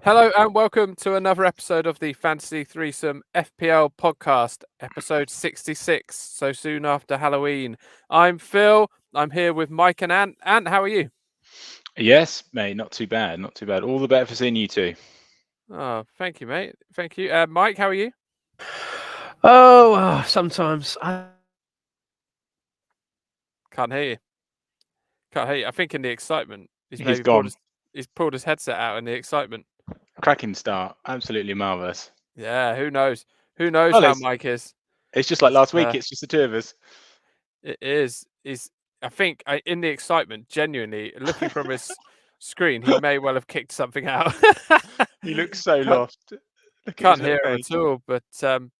Hello and welcome to another episode of the Fantasy Threesome FPL podcast, episode 66, so soon after Halloween. I'm Phil, I'm here with Mike and Ant. Ant, how are you? Yes, mate, not too bad, not too bad. All the better for seeing you two. Oh, thank you, mate. Thank you. Mike, how are you? Sometimes I Can't hear you. Can't hear you. I think in the excitement, he's He's maybe pulled gone. he's pulled his headset out in the excitement. Cracking start, absolutely marvellous. Yeah, who knows? Who knows Well, how Mike is? it's just like last week, Uh, it's just the two of us. It is. I think in the excitement, genuinely looking from his screen, he may well have kicked something out. He looks so Can't, lost. Look at his can't little hear him face. at all,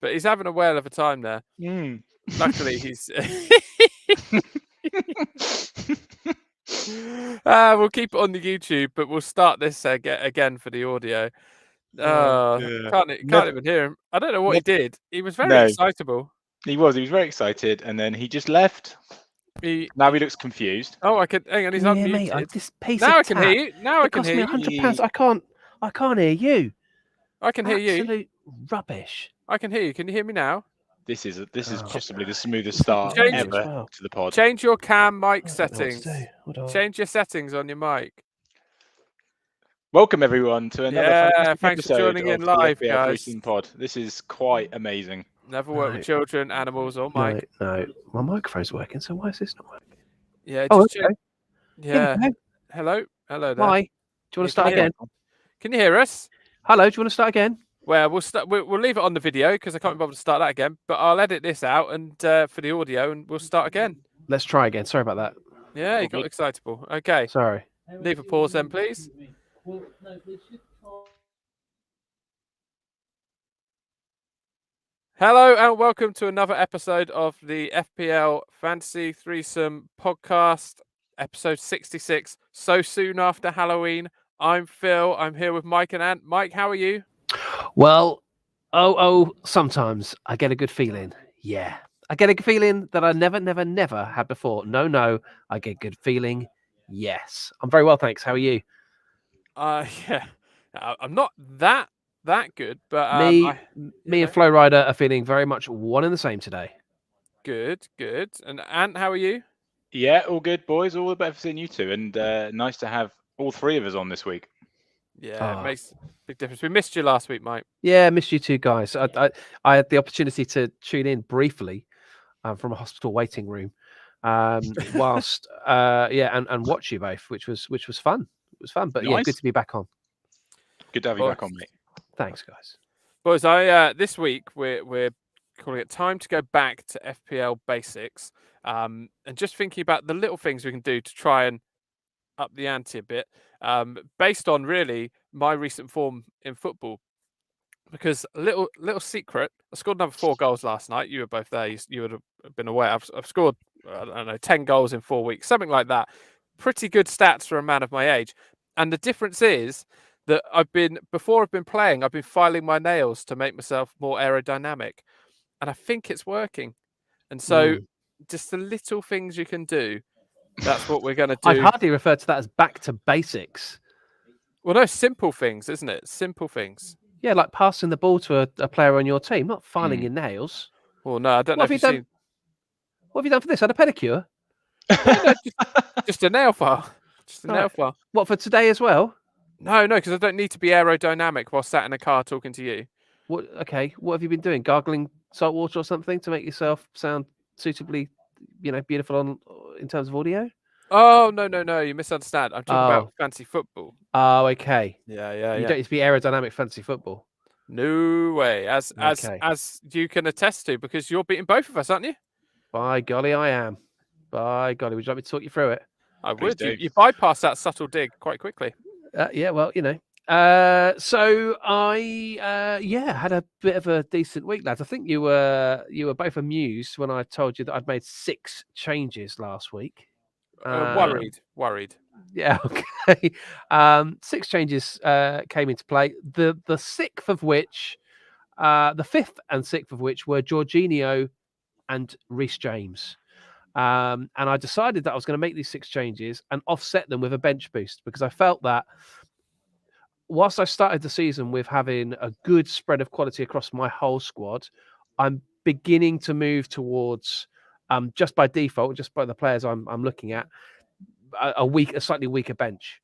but he's having a whale of a time there. Mm. Luckily, he's. We'll keep it on the YouTube, but we'll start this again for the audio. Yeah. Can't even hear him. I don't know what he did. He was very No, excitable. he was very excited, and then he just left. Now he looks confused. Oh, I can hang on. He's yeah, unmuted. mate. This piece Now of I can hear you. Now I it can cost hear me you. £100. I can't hear you. I can hear you. Absolute rubbish. I can hear you. Can you hear me now? This is Oh. possibly the smoothest It's start happening Change as ever well. to the pod. Change your cam mic I don't know what to settings. do. Hold on. Change your settings on your mic. Welcome everyone to another Yeah, fantastic thanks for episode joining in of live, the FPL guys. Threesome Pod. This is quite amazing. Never work with children, animals, or No, mic. no. My microphone's working, so why is this not working? Yeah, Oh, just okay. yeah. Here we go. Hello there. Hi. Do you want Yeah, to start can you hear- again? Can you hear us? Hello. Do you want to start again? Well, we'll start. We'll leave it on the video because I can't be bothered to start that again. But I'll edit this out and for the audio, and we'll start again. Let's try again. Sorry about that. Yeah, you got excitable. Okay, Sorry. leave a pause then, please. Hello and welcome to another episode of the FPL Fantasy Threesome podcast, episode 66. So soon after Halloween. I'm Phil. I'm here with Mike and Ant. Mike, how are you? Well, sometimes I get a good feeling. Yeah. I get a good feeling that I never had before. No, I get a good feeling. Yes. I'm very well, thanks. How are you? Yeah, I'm not that good, but Me know. and Flo Rider are feeling very much one and the same today. Good. And Ant, how are you? Yeah, all good, boys. All the better for seeing you two, and nice to have all three of us on this week. Yeah, it makes a big difference. We missed you last week, Mike. Yeah, missed you too, guys. I had the opportunity to tune in briefly from a hospital waiting room, whilst and watch you both, which was fun. It was fun, but yeah, Nice. good to be back on. Good to have you back on, mate. Thanks, guys. Boys, this week we're calling it time to go back to FPL basics, and just thinking about the little things we can do to try and up the ante a bit, based on really my recent form in football. Because little secret, I scored another 4 goals last night. You were both there. You would have been aware. I've scored, I don't know, 10 goals in 4 weeks, something like that. Pretty good stats for a man of my age. And the difference is that before I've been playing, I've been filing my nails to make myself more aerodynamic. And I think it's working. And so just the little things you can do, that's what we're going to do. I'd hardly refer to that as back to basics. Well, no, simple things, isn't it? Simple things. Yeah, like passing the ball to a player on your team, not filing your nails. Well, no, I don't know if you've seen. What have you done for this? Had a pedicure? No, just a nail file. Just a nail file. What, for today as well? No, because I don't need to be aerodynamic while sat in a car talking to you. What? Okay, what have you been doing? Gargling salt water or something to make yourself sound suitably, beautiful in terms of audio? Oh, no, you misunderstand. I'm talking about fancy football. Oh, okay. Yeah. You don't need to be aerodynamic fancy football. No way. As you can attest to, because you're beating both of us, aren't you? By golly, I am. By golly, would you like me to talk you through it? I would. You bypass that subtle dig quite quickly. Yeah, well, so I had a bit of a decent week, lads. I think you were both amused when I told you that I'd made 6 changes last week. Worried. Yeah, okay. 6 changes came into play. The 6th of which, the 5th and 6th of which were Jorginho and Reece James. And I decided that I was going to make these 6 changes and offset them with a bench boost because I felt that whilst I started the season with having a good spread of quality across my whole squad, I'm beginning to move towards, just by default, just by the players I'm looking at, a slightly weaker bench.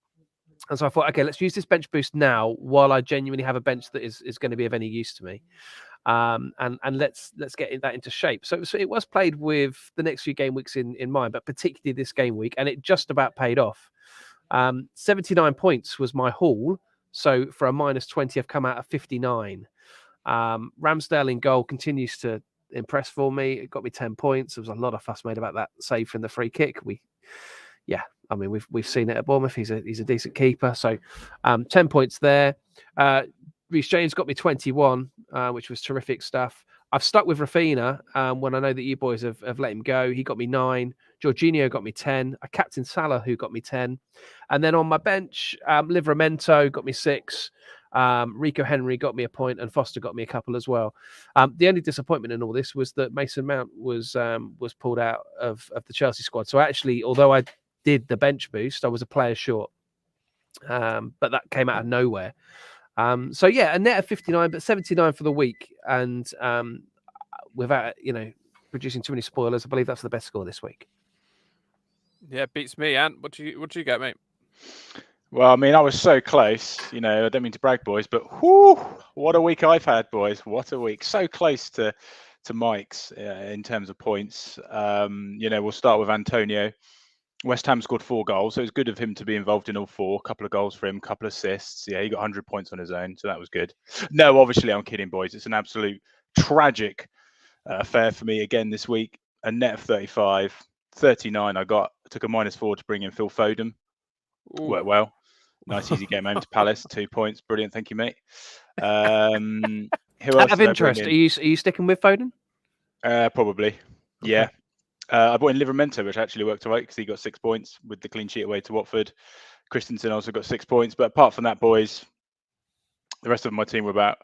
And so I thought, okay, let's use this bench boost now while I genuinely have a bench that is going to be of any use to me. And let's get that into shape. So it was played with the next few game weeks in mind, but particularly this game week, and it just about paid off. 79 points was my haul. So for a -20, I've come out of 59. Ramsdale in goal continues to impress for me. It got me 10 points. There was a lot of fuss made about that save from the free kick. I mean, we've seen it at Bournemouth. He's a decent keeper. So 10 points there. Reece James got me 21, which was terrific stuff. I've stuck with Rafinha when I know that you boys have let him go. He got me 9. Jorginho got me 10. I captained Salah, who got me 10. And then on my bench, Livramento got me 6. Rico Henry got me a point, and Foster got me a couple as well. The only disappointment in all this was that Mason Mount was pulled out of the Chelsea squad. So actually, although I did the bench boost, I was a player short. But that came out of nowhere. So yeah, a net of 59, but 79 for the week, and without producing too many spoilers, I believe that's the best score this week. Yeah, beats me. Ant, what do you get, mate? Well, I mean, I was so close. I don't mean to brag, boys, but whoo, what a week I've had, boys. What a week. So close to Mike's in terms of points. We'll start with Antonio. West Ham scored 4 goals, so it's good of him to be involved in all 4. A couple of goals for him, a couple of assists. Yeah, he got 100 points on his own, so that was good. No, obviously, I'm kidding, boys. It's an absolute tragic affair for me again this week. A net of 35. 39 I took a -4 to bring in Phil Foden. Ooh. Worked well. Nice easy game home to Palace. 2 points. Brilliant. Thank you, mate. Who else? Out of interest, are you sticking with Foden? Probably. Okay. Yeah. I brought in Livramento, which actually worked all right because he got 6 points with the clean sheet away to Watford. Christensen also got 6 points. But apart from that, boys, the rest of my team were about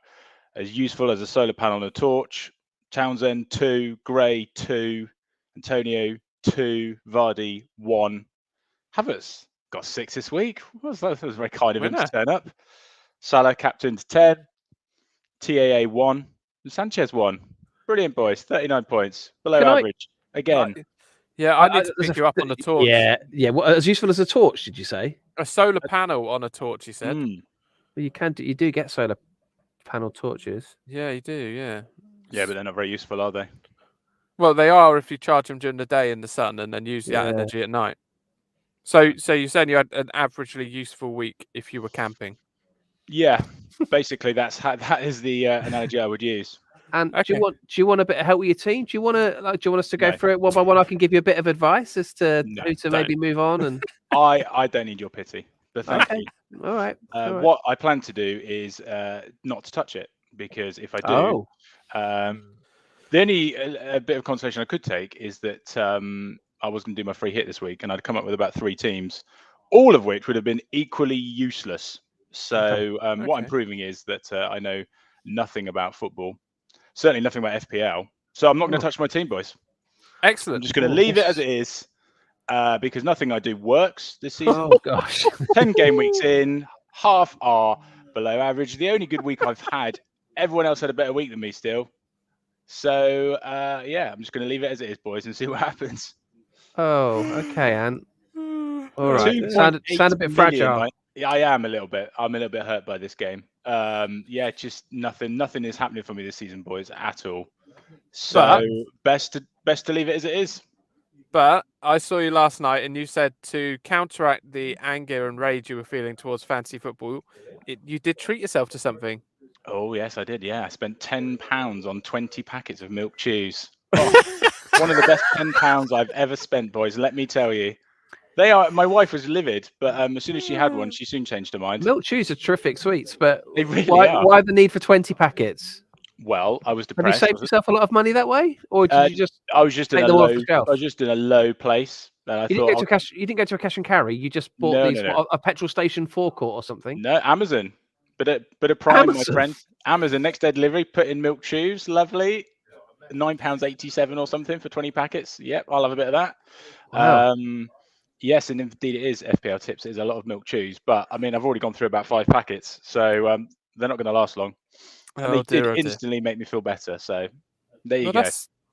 as useful as a solar panel on a torch. Townsend 2, Gray 2, Antonio 2, Vardy 1. Havertz got 6 this week. That was very kind of him to turn up. Salah captained 10, TAA 1, and Sanchez 1. Brilliant, boys. 39 points, below average. Again. I need to pick you up on the torch. Yeah. What, as useful as a torch, did you say? A solar panel on a torch, you said. Well, you do get solar panel torches. Yeah, you do. Yeah. Yeah, but they're not very useful, are they? Well, they are if you charge them during the day in the sun and then use that energy at night. So you're saying you had an averagely useful week if you were camping? Yeah, basically that is the analogy I would use. And do you want a bit of help with your team? Do you want us to go through it one by one? I can give you a bit of advice as to who to maybe move on. And I don't need your pity, but thank you. All right. What I plan to do is not to touch it, because if I do, the only a bit of consolation I could take is that I was going to do my free hit this week, and I'd come up with about 3 teams, all of which would have been equally useless. So what I'm proving is that I know nothing about football. Certainly nothing about FPL. So I'm not going to touch my team, boys. Excellent. I'm just going to leave it as it is because nothing I do works this season. Oh, gosh. 10 game weeks in, half are below average. The only good week I've had, everyone else had a better week than me still. So, I'm just going to leave it as it is, boys, and see what happens. Oh, okay, Ant. All right. Sound a bit fragile. I am a little bit. I'm a little bit hurt by this game. Just nothing is happening for me this season, boys, at all. So best to leave it as it is. But I saw you last night, and you said to counteract the anger and rage you were feeling towards fantasy football, you did treat yourself to something. Oh yes, I did. Yeah, I spent £10 on 20 packets of milk chews. Oh, one of the best £10 I've ever spent, boys. Let me tell you. They are. My wife was livid, but as soon as she had one, she soon changed her mind. Milk chews are terrific sweets, but they really are. Why the need for 20 packets? Well, I was depressed. Have you saved yourself a lot of money that way, or did you just? I was just in a low. I was just in a low place. And you didn't go to a cash and carry. You just bought a petrol station forecourt or something. No, Amazon. But a Prime, my friend. Amazon next day delivery. Put in milk chews. Lovely. £9.87 or something for 20 packets. Yep, I'll have a bit of that. Wow. Yes, and indeed it is FPL tips. It is a lot of milk chews, but I mean, I've already gone through about 5 packets, so they're not going to last long. And they did instantly make me feel better. So there you go.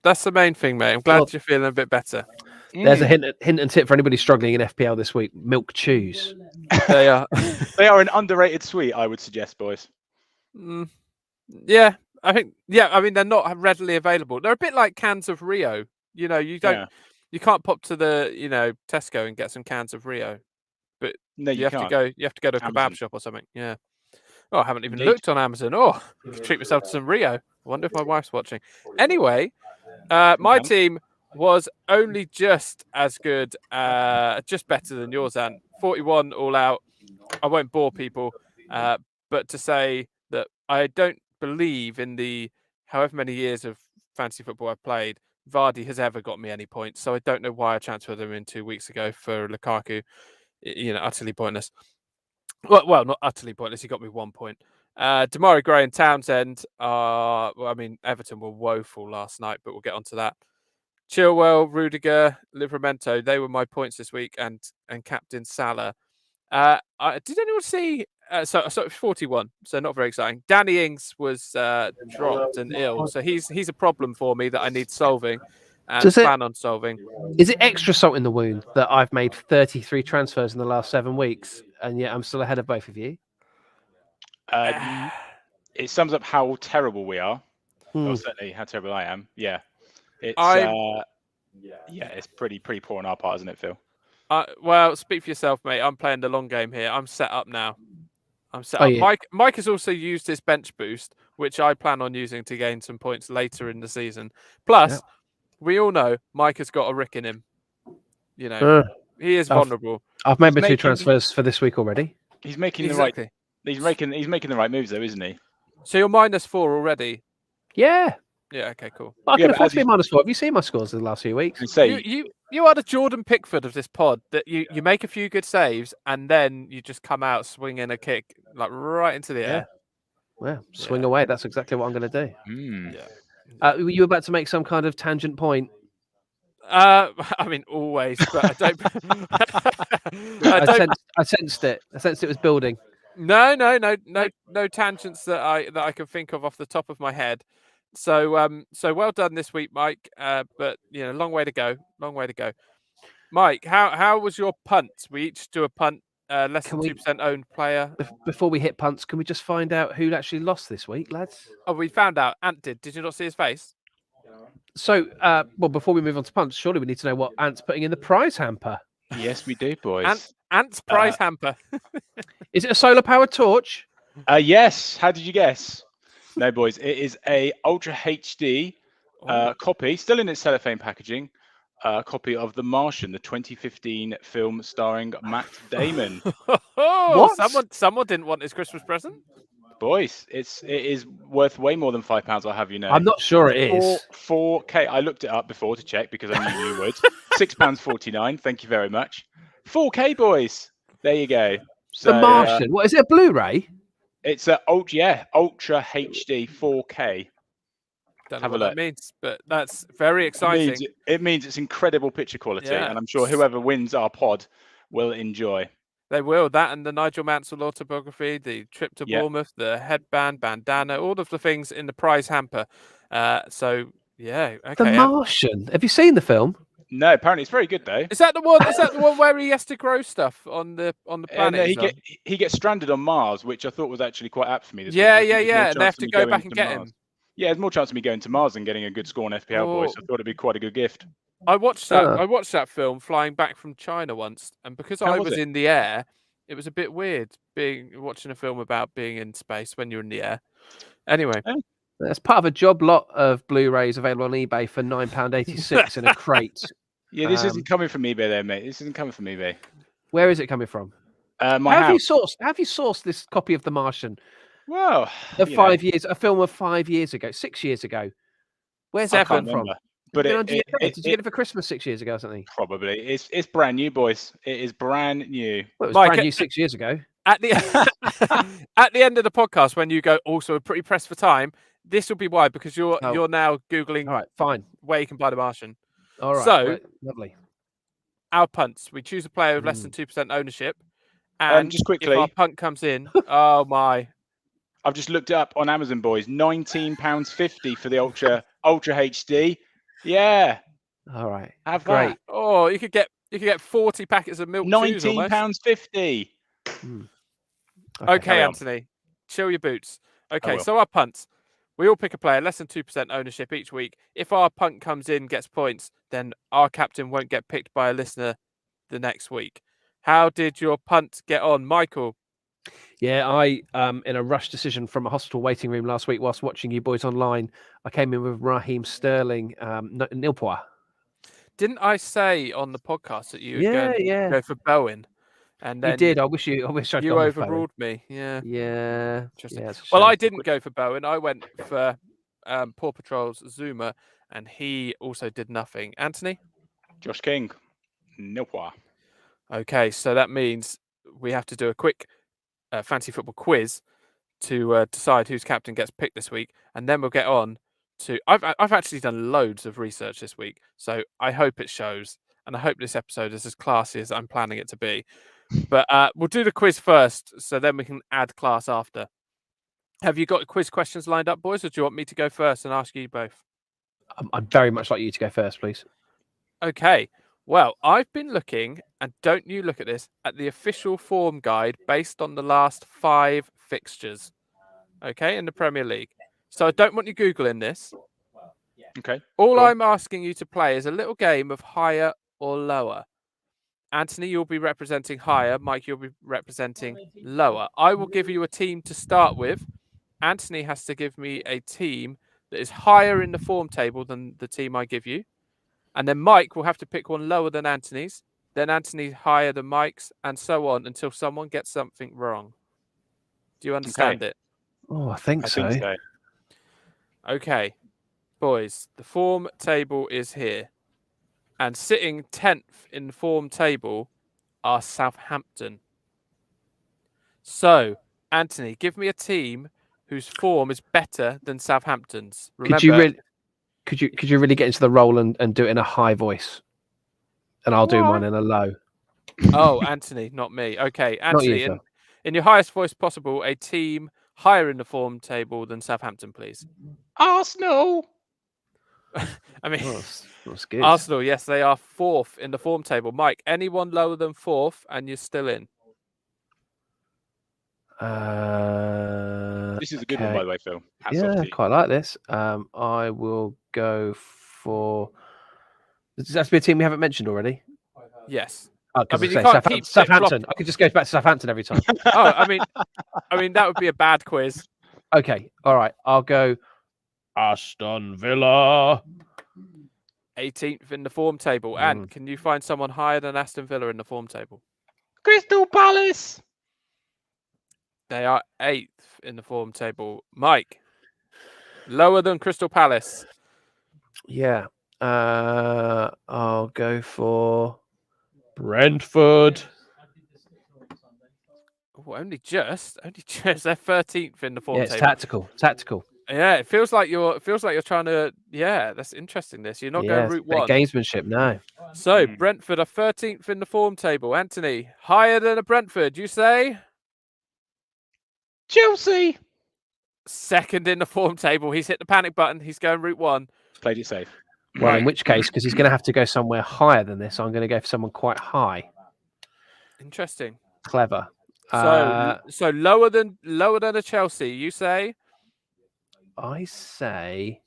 That's the main thing, mate. I'm glad you're feeling a bit better. There's a hint and tip for anybody struggling in FPL this week. Milk chews. They are. They are an underrated sweet, I would suggest, boys. Yeah, I think. Yeah, I mean they're not readily available. They're a bit like cans of Rio. You know, you can't pop to the Tesco and get some cans of Rio, but no, you have to go. You have to go to a Amazon. kebab shop or something. Yeah. Oh, I haven't even looked on Amazon. Oh, treat myself to some Rio. I wonder if my wife's watching. Anyway, my team was only just as good, just better than yours, Ant. 41 all out. I won't bore people, but to say that I don't believe in the however many years of fantasy football I've played, Vardy has ever got me any points. So I don't know why I transferred him in 2 weeks ago for Lukaku. Utterly pointless. Well, not utterly pointless. He got me 1 point. Damari Gray and Townsend are. Well, I mean, Everton were woeful last night, but we'll get onto that. Chilwell, Rudiger, Livramento, they were my points this week, and Captain Salah. Did anyone see? So 41, so not very exciting. Danny Ings was dropped and ill, so he's a problem for me that I need solving and plan on solving. Is it extra salt in the wound that I've made 33 transfers in the last 7 weeks, and yet I'm still ahead of both of you? It sums up how terrible we are. Or certainly how terrible I am. Yeah. It's it's pretty poor on our part, isn't it, Phil? Well, speak for yourself, mate. I'm playing the long game here. I'm set up now. I'm set up. Yeah. Mike has also used his bench boost, which I plan on using to gain some points later in the season. Plus, we all know Mike has got a rick in him. You know, he is vulnerable. I've made my 2 transfers for this week already. He's making the right. He's making the right moves, though, isn't he? So you're -4 already. Yeah. Yeah. Okay. Cool. I can afford to be -4. Have you seen my scores in the last few weeks? You are the Jordan Pickford of this pod. That you make a few good saves and then you just come out swinging a kick like right into the air. Well, swing away. That's exactly what I'm going to do. Were you about to make some kind of tangent point? I mean, always, but I don't. I sensed it. I sensed it was building. No tangents that I can think of off the top of my head. So well done this week, Mike. But long way to go. Mike, how was your punt? We each do a punt. Less than 2% owned player. Before we hit punts, can we just find out who actually lost this week, lads? Oh, we found out. Ant did. Did you not see his face? So, before we move on to punts, surely we need to know what Ant's putting in the prize hamper. Yes, we do, boys. Ant's prize hamper. Is it a solar-powered torch? Yes. How did you guess? No, boys. It is a Ultra HD copy, still in its cellophane packaging, copy of The Martian, the 2015 film starring Matt Damon. What? Someone didn't want his Christmas present? Boys, it is worth way more than £5. I'll have you know. I'm not sure it is. 4K. I looked it up before to check because I knew you would. £6.49. Thank you very much. 4K, boys. There you go. So, The Martian. What is it? A Blu-ray? It's a Ultra HD 4K. Don't know what that means, but that's very exciting. It means it's incredible picture quality, and I'm sure whoever wins our pod will enjoy. They will. That and the Nigel Mansell autobiography, the trip to Bournemouth, the headband, bandana, all of the things in the prize hamper. Okay. The Martian. Have you seen the film? No, apparently it's very good though. Is that the one? Is that the one where he has to grow stuff on the planet? He gets stranded on Mars, which I thought was actually quite apt for me. And they have to go back and get him. Yeah, there's more chance of me going to Mars than getting a good score on FPL, boys. So I thought it'd be quite a good gift. I watched that film flying back from China once, and because I was in the air, it was a bit weird watching a film about being in space when you're in the air. Anyway, that's part of a job lot of Blu-rays available on eBay for £9.86 in a crate. Yeah, this isn't coming from eBay, there, mate. This isn't coming from eBay. Where is it coming from? Have you sourced this copy of The Martian? Well, 5 years, a film of 5 years ago, 6 years ago. Where's that from? But did you get it for Christmas 6 years ago or something? Probably. It's brand new, boys. It is brand new. Well, it was brand new 6 years ago. At the end of the podcast, when you go, also we're pretty pressed for time, this will be why, because you're now Googling all right, fine, where you can buy The Martian. All right, lovely. our punts. We choose a player with less than 2% ownership. Just If our quickly, punt comes in, oh my. I've just looked it up on Amazon, boys. £19.50 for the Ultra HD. Yeah, All right. have Great. that. Oh, you could get 40 packets of milk chews almost. £19.50. Okay, carry on. Anthony, chill your boots. I Okay, will. so our punts. We all pick a player, less than 2% ownership each week. If our punt comes in, gets points, then our captain won't get picked by a listener the next week. How did your punt get on, Michael? Yeah, I in a rush decision from a hospital waiting room last week whilst watching you boys online, I came in with Raheem Sterling, nil point. Didn't I say on the podcast that you would Yeah. go for Bowen? And then You did. I wish I'd you gone with Bowen. overruled me. Yeah. Yeah. Interesting. Yeah, it's a Well, shame. I didn't go for Bowen. I went for Paw Patrol's Zuma, and he also did nothing. Anthony? Josh King. Nil point. Okay, so that means we have to do a quick fantasy football quiz to decide whose captain gets picked this week, and then we'll get on to. I've actually done loads of research this week, so I hope it shows, and I hope this episode is as classy as I'm planning it to be. But we'll do the quiz first, so then we can add class after. Have you got quiz questions lined up, boys, or do you want me to go first and ask you both? I'd very much like you to go first, please. Okay. Well, I've been looking, and don't you look at this, at the official form guide based on the last 5 fixtures, okay, in the Premier League. So I don't want you Googling this. Okay. All go on. I'm asking you to play is a little game of higher or lower. Anthony, you'll be representing higher. Mike, you'll be representing lower. I will give you a team to start with. Anthony has to give me a team that is higher in the form table than the team I give you. And then Mike will have to pick one lower than Anthony's. Then Anthony's higher than Mike's, and so on until someone gets something wrong. Do you understand it? Oh, I think so. Okay, boys, the form table is here. And sitting 10th in the form table are Southampton. So, Anthony, give me a team whose form is better than Southampton's. Remember, Could you really get into the role and do it in a high voice? And I'll do mine in a low. Oh, Anthony, not me. Okay, Anthony, Not you, in your highest voice possible, a team higher in the form table than Southampton, please. Arsenal. I mean, that's good. Arsenal, yes, they are 4th in the form table. Mike, anyone lower than 4th, and you're still in. This is a good one, by the way, Phil. Hats off Yeah, to I you. quite like this. I will go for. Does that have to be a team we haven't mentioned already? Yes. I mean, you can't keep Southampton. I could just go back to Southampton every time. Oh, I mean, that would be a bad quiz. Okay, all right. I'll go Aston Villa. 18th in the form table. And can you find someone higher than Aston Villa in the form table? Crystal Palace. They are 8th in the form table. Mike, lower than Crystal Palace. Yeah. I'll go for Brentford. Oh, only just. They're 13th in the form It's table. tactical. Yeah, it feels like you're trying to. Yeah, that's interesting. You're not going route one. Gamesmanship, no. So Brentford are 13th in the form table. Anthony, higher than a Brentford, you say? Chelsea. 2nd in the form table. He's hit the panic button. He's going route one. Played it safe. Well, Right. in which case, because he's going to have to go somewhere higher than this, I'm going to go for someone quite high. Interesting. Clever. So lower than a Chelsea, you say? I say.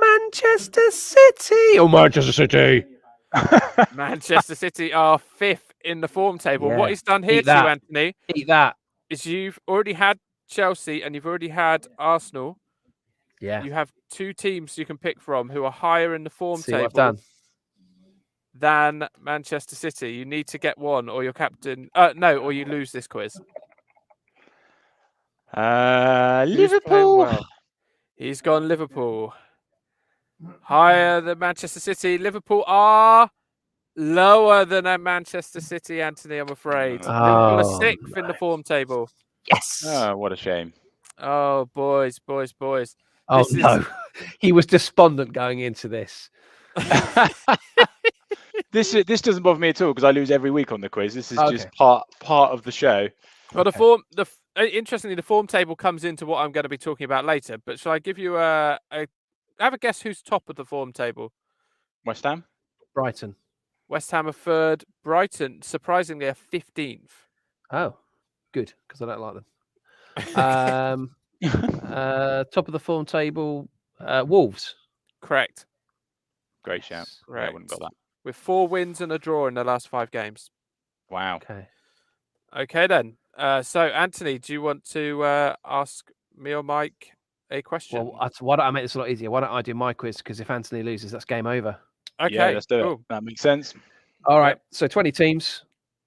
Manchester City. Oh, Manchester City. Manchester City are 5th in the form table. Yeah. What he's done here Eat to you, that. Anthony, Eat that. is you've already had Chelsea and you've already had Arsenal. Yeah. You have 2 teams you can pick from who are higher in the form See what I've table done. than Manchester City. You need to get one, or your captain. Or you lose this quiz. Who's playing Liverpool. well? He's gone Liverpool. Higher than Manchester City. Liverpool are lower than Manchester City, Anthony, I'm afraid. Liverpool are 6th in the form table. Yes. Oh, what a shame. Oh, boys. Oh This is- no, he was despondent going into this. This doesn't bother me at all because I lose every week on the quiz. This is just Okay. part of the show. Well, Okay. interestingly, the form table comes into what I'm going to be talking about later. But shall I give you have a guess who's top of the form table? West Ham. Brighton. West Ham are third. Brighton, surprisingly, are 15th. Oh, good, because I don't like them. Top of the form table, Wolves. Correct. Great shout. Yeah, I wouldn't got that. With 4 wins and a draw in the last 5 games. Wow. Okay. Okay then. So Anthony, do you want to ask me or Mike a question? Well, why don't I make this a lot easier? Why don't I do my quiz? Because if Anthony loses, that's game over. Okay, Yeah, let's do cool. it. That makes sense. All right. So 20 teams.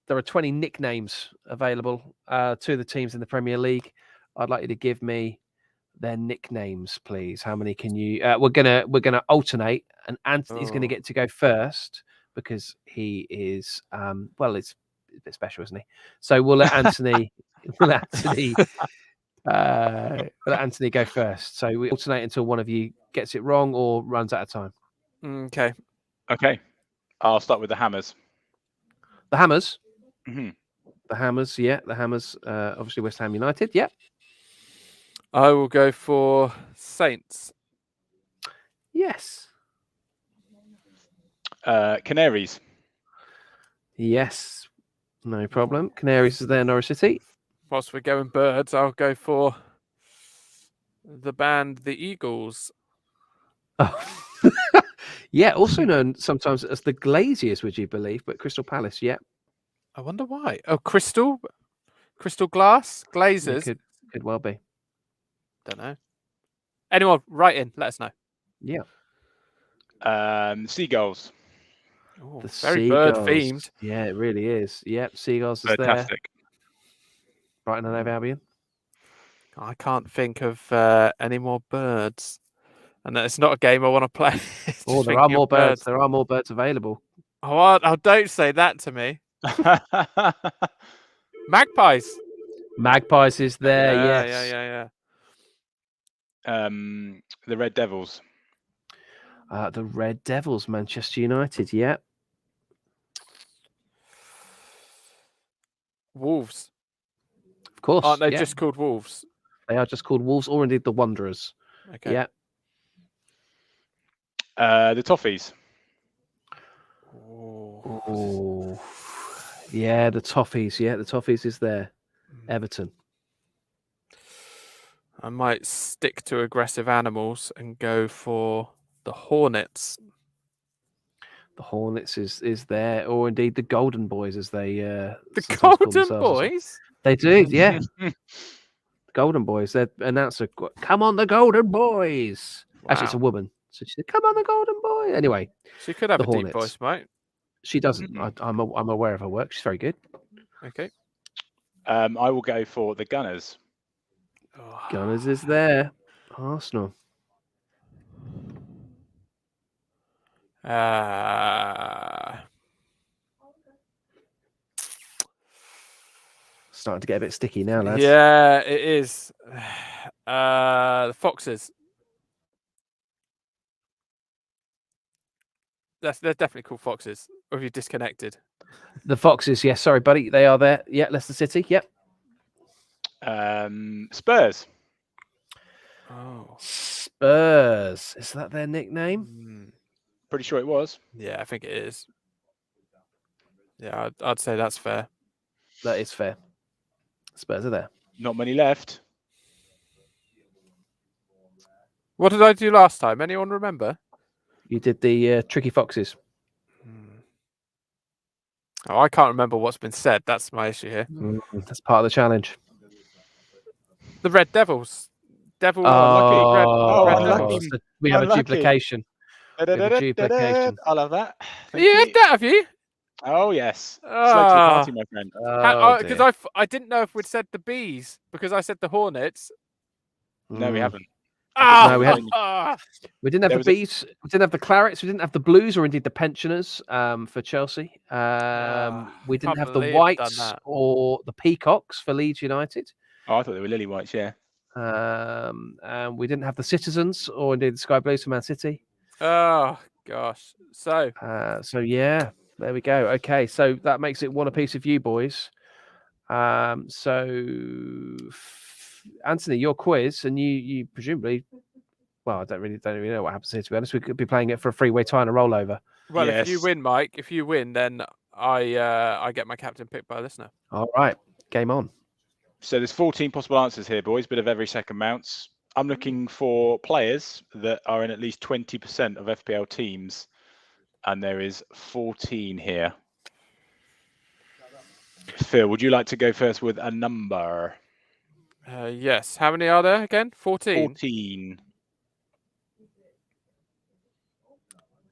There are 20 nicknames available to the teams in the Premier League. I'd like you to give me their nicknames, please. How many can you? We're gonna alternate, and Anthony's going to get to go first because he is well, it's a bit special, isn't he? So we'll let Anthony we'll let Anthony go first. So we alternate until one of you gets it wrong or runs out of time. Okay. Okay. I'll start with the Hammers. The Hammers. Mm-hmm. The Hammers, yeah, the Hammers. Obviously, West Ham United, yeah. I will go for Saints. Yes. Canaries. Yes. No problem. Canaries is there, Norwich City. Whilst we're going birds, I'll go for the band The Eagles. Oh. Yeah, also known sometimes as the Glaziers, would you believe? But Crystal Palace, yeah. I wonder why. Oh, Crystal Glass? Glazers? It could well be. Don't know. Anyone, write in. Let us know. Yeah. Seagulls. Ooh, The very bird Seagulls. themed. Yeah, it really is. Yep, Seagulls is Fantastic. there. Brighton and Hove Albion. I can't think of any more birds. And it's not a game I want to play. Oh, there are more birds. There are more birds available. Oh, don't say that to me. Magpies. Magpies is there, yes. Yeah. The Red Devils. The Red Devils, Manchester United, yeah. Wolves. Of course. Aren't they yeah. just called Wolves? They are just called Wolves, or indeed the Wanderers. Okay. Yeah. The Toffees. Oh. Yeah, the Toffees. Yeah, the Toffees is there. Everton. I might stick to aggressive animals and go for the Hornets. The Hornets is there, or indeed the Golden Boys, as they The sometimes call Golden themselves as well. Boys? They do, yeah. Golden Boys. Their announcer, come on, the Golden Boys. Wow. Actually, it's a woman. So she said, come on, the Golden Boy. Anyway, She could have the a deep Hornets. voice, mate. She doesn't. I'm aware of her work. She's very good. Okay. I will go for the Gunners. Gunners is there. Arsenal. Starting to get a bit sticky now, lads. Yeah, it is. The Foxes. They're definitely called Foxes. Or have you disconnected? The Foxes, yes. Sorry, buddy. They are there. Yeah, Leicester City. Yep. Spurs. Oh. Spurs. Is that their nickname? Pretty sure it was. Yeah, I think it is. Yeah, I'd say that's fair. That is fair. Spurs are there. Not many left. What did I do last time? Anyone remember? You did the Tricky Foxes. Oh, I can't remember what's been said. That's my issue here. That's part of the challenge. The Red Devils. Devil. Unlucky. We have Unlucky. a duplication. Duplication. I love that. You had that, have you? Oh yes. Slate to the party, my friend. Because I didn't know if we'd said the Bees because I said the Hornets. No, we haven't. No, we haven't. We didn't have There the was Bees. We didn't have the Clarets. We didn't have the Blues, or indeed the Pensioners for Chelsea. We didn't can't have the believe I've done Whites that. or the Peacocks for Leeds United. Oh, I thought they were Lily Whites. Yeah. And we didn't have the Citizens or indeed the Sky Blues for Man City. Oh gosh. So Yeah, there we go. Okay, so that makes it one apiece of you boys. Anthony, your quiz, and you presumably, well, I don't really know what happens here, to be honest. We could be playing it for a three-way tie and a rollover. well, if you Yes. win, Mike, if you win, then I get my captain picked by a listener. All right, game on. So there's 14 possible answers here, boys. Bit of every second mounts. I'm looking for players that are in at least 20% of FPL teams, and there is 14 here. Phil, would you like to go first with a number? Yes. How many are there again? 14. 14.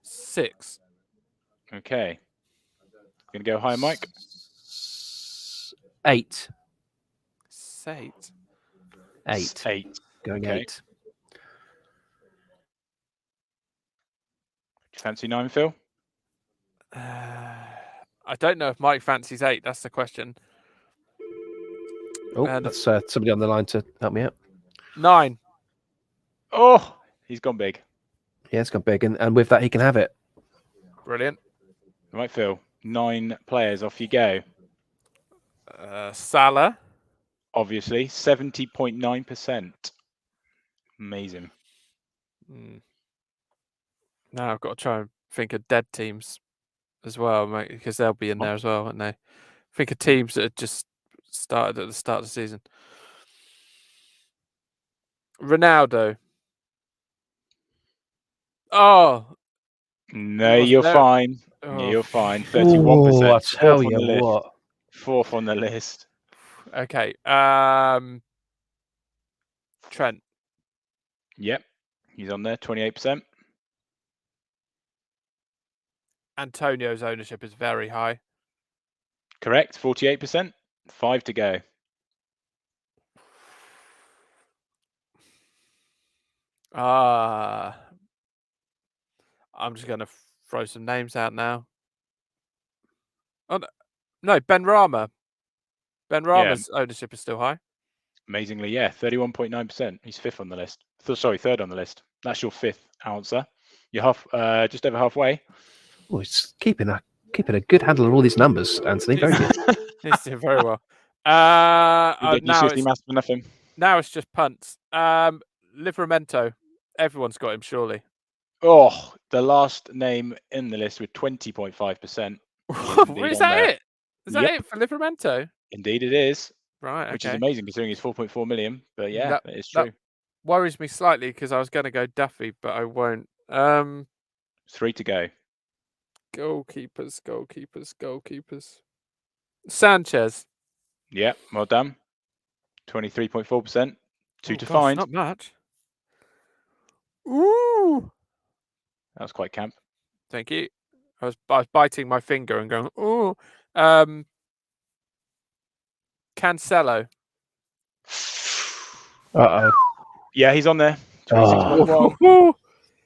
6. Okay. Gonna go high, Mike. 8. 8. 8. 8. Going Okay. 8. Do you fancy 9, Phil? I don't know if Mike fancies 8. That's the question. Oh, And- that's somebody on the line to help me out. 9. Oh, he's gone big. Yeah, it's gone big, and with that, he can have it. Brilliant. All right, Phil. 9 players. Off you go. Salah. Obviously, 70.9%. Amazing. Now I've got to try and think of dead teams as well, mate, because they'll be in there as well, won't they? Think of teams that had just started at the start of the season. Ronaldo. Oh. No, wasn't you're there. fine. Oh. You're fine. 31%. Oh, I tell Fourth on you the list. what. 4th on the list. Okay. Trent. Yep. He's on there. 28%. Antonio's ownership is very high. Correct. 48%. 5 to go. I'm just going to throw some names out now. Oh, no, Ben Rama. Ben Rama's ownership is still high. Amazingly, yeah. 31.9%. He's 5th on the list. Sorry, 3rd on the list. That's your 5th answer. You're just over halfway. Oh, he's keeping a good handle on all these numbers, Anthony. Very good. He's doing very well. You now seriously maths for nothing. Now it's just punts. Livramento. Everyone's got him, surely. Oh, the last name in the list with 20.5%. Is that it? Is that Yep. it for Livramento? Indeed, it is. Right. Which is amazing considering it's 4.4 million. But yeah, that is true. That worries me slightly because I was going to go Duffy, but I won't. 3 to go. Goalkeepers. Sanchez. Yeah, well done. 23.4%. 2 to gosh, find. Not much. Ooh. That was quite camp. Thank you. I was biting my finger and going, ooh. Cancelo. Uh-oh. Yeah, he's on there. 26.1. Oh.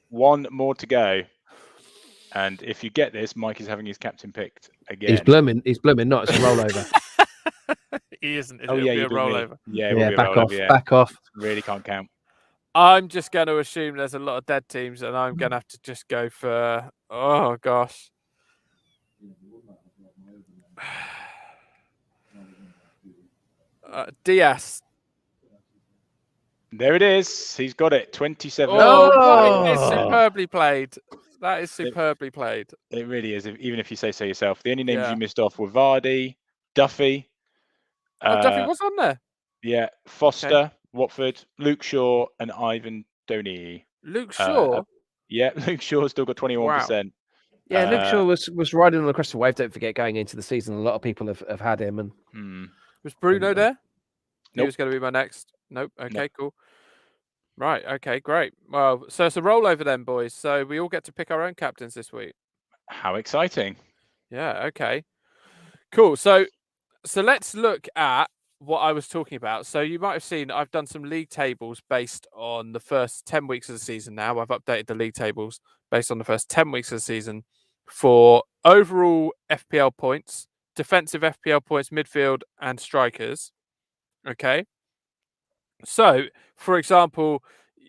1 more to go. And if you get this, Mike is having his captain picked again. He's blooming not. It's a rollover. He isn't. Oh, yeah, It'll you be a rollover. Yeah, it will be a back rollover. off. Yeah. Back off. Really can't count. I'm just going to assume there's a lot of dead teams, and I'm going to have to just go for. Oh gosh. Diaz. There it is. He's got it. 27. Oh, it's superbly played. That is superbly played. It really is. Even if you say so yourself. The only names Yeah. you missed off were Vardy, Duffy. Duffy was on there. Yeah, Foster, Watford, Luke Shaw, and Ivan Toney. Luke Shaw. Yeah, Luke Shaw's still got 21%. Yeah, Luke Shaw was riding on the crest of the wave. Don't forget, going into the season, a lot of people have had him. And Was Bruno there? He Nope. was going to be my next. Nope. Okay, cool. Right. Okay, great. Well, so it's a rollover then, boys. So we all get to pick our own captains this week. How exciting. Yeah. Okay. Cool. So let's look at what I was talking about. So you might have seen I've done some league tables based on the first 10 weeks of the season now. I've updated the league tables based on the first 10 weeks of the season for overall FPL points, defensive FPL points, midfield, and strikers. Okay. So, for example,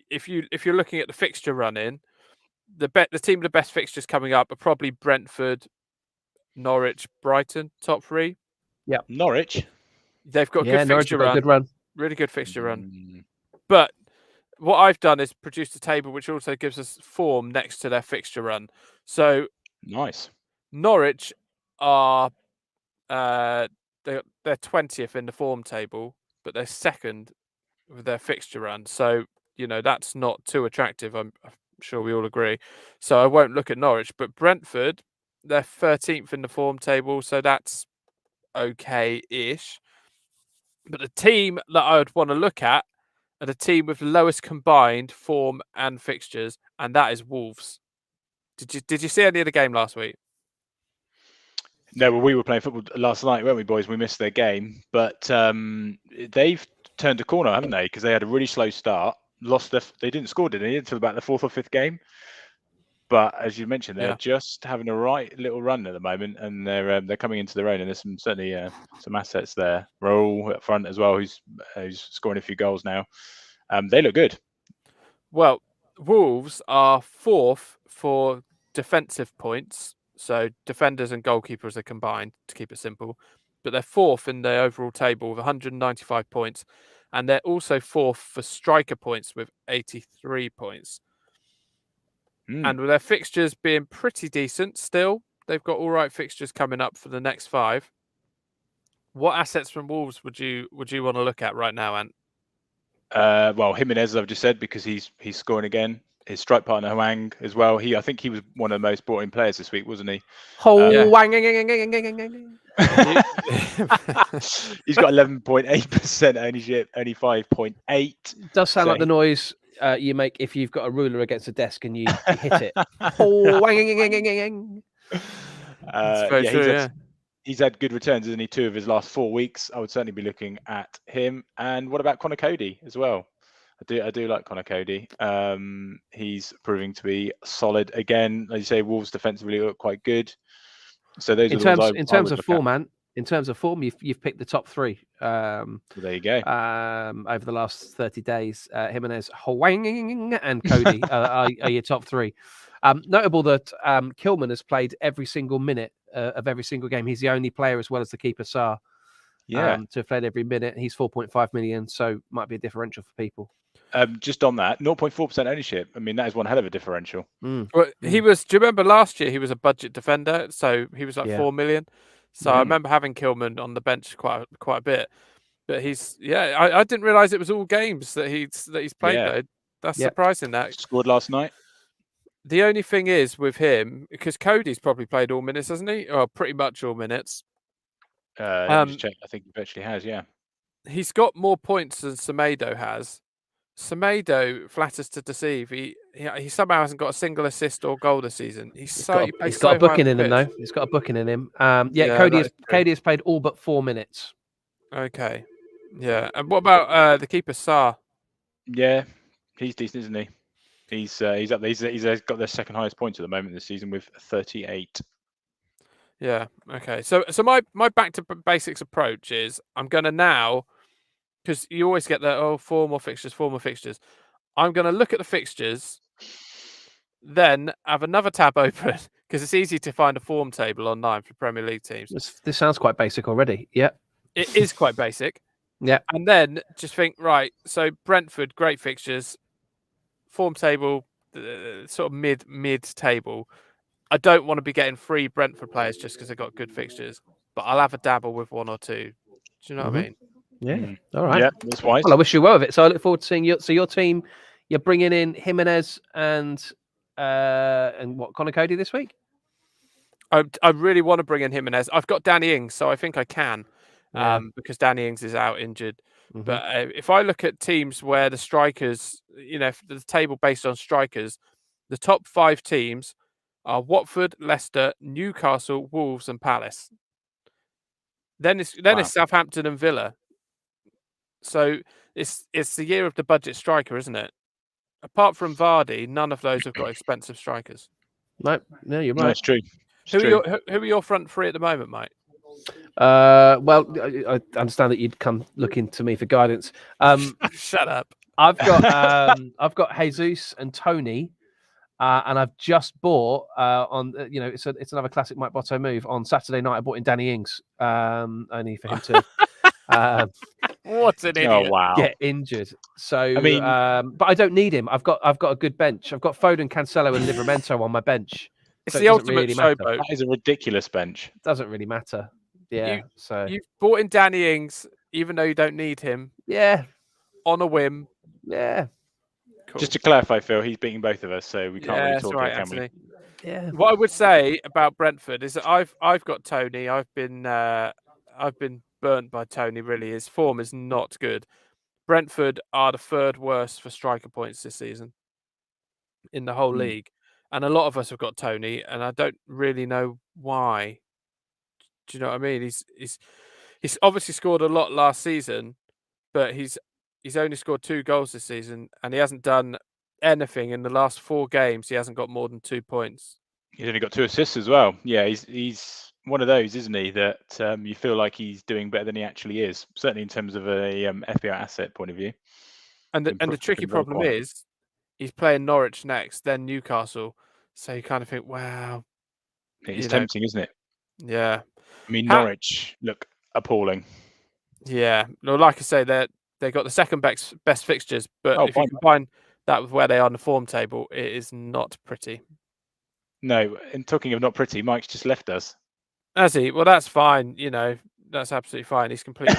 if you're looking at the fixture run in, the team with the best fixtures coming up are probably Brentford, Norwich, Brighton, top three. Norwich. They've got a Yeah, good Norwich fixture have got a run, good run. really good fixture run. Mm, But what I've done is produced a table which also gives us form next to their fixture run. So nice. Norwich are they're 20th in the form table, but they're second with their fixture run. So that's not too attractive. I'm sure we all agree. So I won't look at Norwich, but Brentford, they're 13th in the form table, so that's okay-ish. But the team that I would want to look at are the team with the lowest combined form and fixtures, and that is Wolves. Did you see any of the game last week? No, well, we were playing football last night, weren't we, boys? We missed their game, but they've turned a corner, haven't they? Because they had a really slow start, they didn't score, did they, until about the fourth or fifth game. But as you mentioned, they're just having a right little run at the moment, and they're coming into their own. And there's certainly some assets there. Raul up front as well, who's scoring a few goals now. They look good. Well, Wolves are fourth for defensive points, so defenders and goalkeepers are combined to keep it simple. But they're fourth in the overall table with 195 points, and they're also fourth for striker points with 83 points. And with their fixtures being pretty decent still, they've got all right fixtures coming up for the next 5. What assets from Wolves would you want to look at right now, Ant? Well, Jimenez, I've just said, because he's scoring again. His strike partner Huang as well. I think he was one of the most bought in players this week, wasn't he? He's got 11.8% ownership, only 5.8. Does sound like the noise you make if you've got a ruler against a desk and you hit it. He's had good returns, isn't he? 2 of his last 4 weeks. I would certainly be looking at him. And what about Connor Cody as well? I do like Connor Cody. He's proving to be solid again. As you say, Wolves defensively look quite good. So those in are the ones in terms of form, man. In terms of form, you've picked the top 3. Well, there you go. Over the last 30 days, Jimenez, Huang, and Cody are your top 3. Notable that Kilman has played every single minute of every single game. He's the only player, as well as the keeper Sarr, to have played every minute. He's 4.5 million, so might be a differential for people. Just on that, 0.4% ownership. I mean, that is one hell of a differential. Well, he was. Do you remember last year he was a budget defender, so he was like 4 million. So I remember having Kilman on the bench quite a bit. But he's I didn't realise it was all games that he's played though. That's surprising. That scored last night. The only thing is with him, because Cody's probably played all minutes, hasn't he? Or pretty much all minutes. Let me just check. I think he virtually has. Yeah. He's got more points than Semedo has. Semedo flatters to deceive. He somehow hasn't got a single assist or goal this season. He's got a booking in him though. He's got a booking in him. Cody has played all but 4 minutes. Okay. Yeah. And what about the keeper Sarr? Yeah, he's decent, isn't he? He's up there. He's got their second highest points at the moment this season with 38. Yeah. Okay. So my back to basics approach is I'm gonna now, because you always get the 4 more fixtures. I'm gonna look at the fixtures, then have another tab open because it's easy to find a form table online for Premier League teams. This sounds quite basic already. Yeah. It is quite basic. Yeah. And then just think, right, so Brentford, great fixtures, form table, sort of mid table. I don't want to be getting free Brentford players just because they've got good fixtures, but I'll have a dabble with 1 or 2. Do you know what I mean? Yeah. All right. Yeah, that's wise. Well, I wish you well with it. So I look forward to seeing you. So your team, you're bringing in Jimenez and what, Connor Cody this week? I really want to bring in Jimenez. I've got Danny Ings, so I think I can, because Danny Ings is out injured. But if I look at teams where the strikers, if the table based on strikers, the top 5 teams are Watford, Leicester, Newcastle, Wolves, and Palace. Then it's Southampton and Villa. So it's the year of the budget striker, isn't it? Apart from Vardy, none of those have got expensive strikers. No, you're right. No, it's true. Who are your front 3 at the moment, Mike? Well, I understand that you'd come looking to me for guidance. Shut up. I've got Jesus and Tony, and I've just bought on it's another classic Mike Botto move. On Saturday night, I bought in Danny Ings, only for him to What an Oh idiot. wow! get injured. So, I mean- but I don't need him. I've got a good bench. I've got Foden, Cancelo, and Livramento on my bench. It's So the it doesn't ultimate really matter. showboat. That is a ridiculous bench. Doesn't really matter. Yeah. So You've bought in Danny Ings, even though you don't need him, yeah, on a whim. yeah, Cool. Just to clarify, Phil, he's beating both of us, so we can't really that's talk right, here, can Anthony. yeah. What I would say about Brentford is that I've got Tony. I've been burnt by Tony. Really, his form is not good. Brentford are the third worst for striker points this season in the whole league, and a lot of us have got Tony, and I don't really know why. Do you know what I mean? He's obviously scored a lot last season, but he's only scored 2 goals this season, and he hasn't done anything in the last 4 games. He hasn't got more than 2 points. He's only got 2 assists as well. Yeah, he's one of those, isn't he? That you feel like he's doing better than he actually is. Certainly in terms of a FPL asset point of view. And the tricky problem is, he's playing Norwich next, then Newcastle. So you kind of think, wow, It's tempting, isn't it? Yeah. I mean, Norwich look appalling. Yeah. No, like I say, they got the second best fixtures, but if you fine. combine that with where they are on the form table, it is not pretty. No, and talking of not pretty, Mike's just left us. Has he? Well, that's fine. That's absolutely fine. He's completely.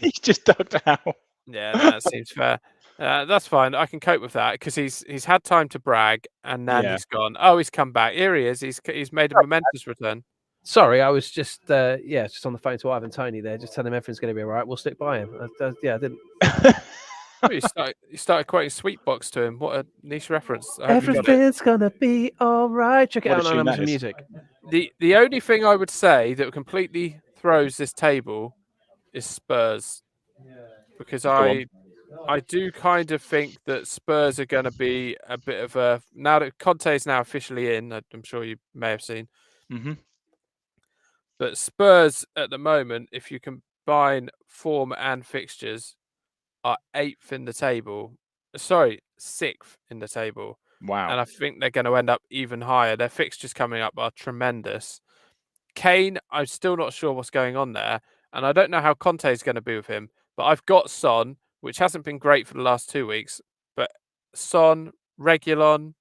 He's just ducked out. Yeah, that seems fair. That's fine. I can cope with that because he's had time to brag, and then he's gone. Oh, he's come back. Here he is. He's made a momentous return. Sorry, I was just just on the phone to Ivan Tony there, just telling him everything's going to be all right. We'll stick by him. I didn't. You started quoting Sweetbox to him. What a niche reference. Everything's gonna be all right. Check it out on Amazon Music. The only thing I would say that completely throws this table is Spurs, because I do kind of think that Spurs are going to be a bit of a, now that Conte is now officially in. I'm sure you may have seen. Mm-hmm. But Spurs at the moment, if you combine form and fixtures, are 8th in the table. Sorry, 6th in the table. Wow. And I think they're going to end up even higher. Their fixtures coming up are tremendous. Kane, I'm still not sure what's going on there. And I don't know how Conte is going to be with him. But I've got Son, which hasn't been great for the last 2 weeks. But Son, Reguilon,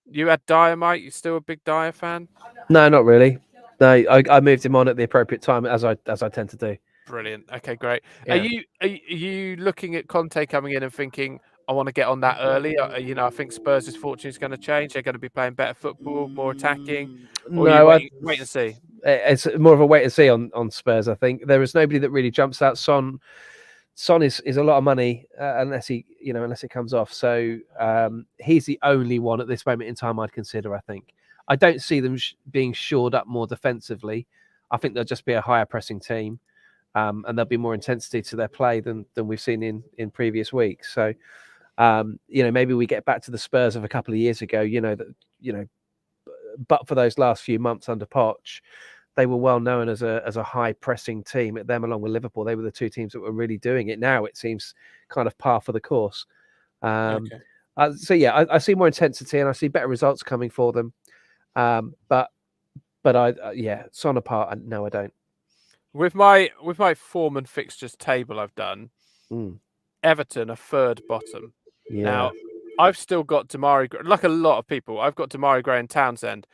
you had Dyer, Mike. You still a big Dyer fan? No, not really. No, I moved him on at the appropriate time, as I tend to do. Brilliant. Okay, great. Yeah. Are you looking at Conte coming in and thinking, I want to get on that early? I think Spurs' fortune is going to change. They're going to be playing better football, more attacking. Or No, wait and see. It's more of a wait and see on Spurs. I think there is nobody that really jumps out. Son is a lot of money unless it comes off. So he's the only one at this moment in time I'd consider. I think I don't see them being shored up more defensively. I think they'll just be a higher pressing team. And there'll be more intensity to their play than we've seen in previous weeks. So, maybe we get back to the Spurs of a couple of years ago. But for those last few months under Poch, they were well known as a high pressing team. Them along with Liverpool, they were the 2 teams that were really doing it. Now it seems kind of par for the course. Okay. I see more intensity and I see better results coming for them. But Son apart, no, I don't. With my form and fixtures table I've done, Everton are 3rd bottom. Yeah. Now, I've still got Damari, like a lot of people, I've got Damari Gray and Townsend.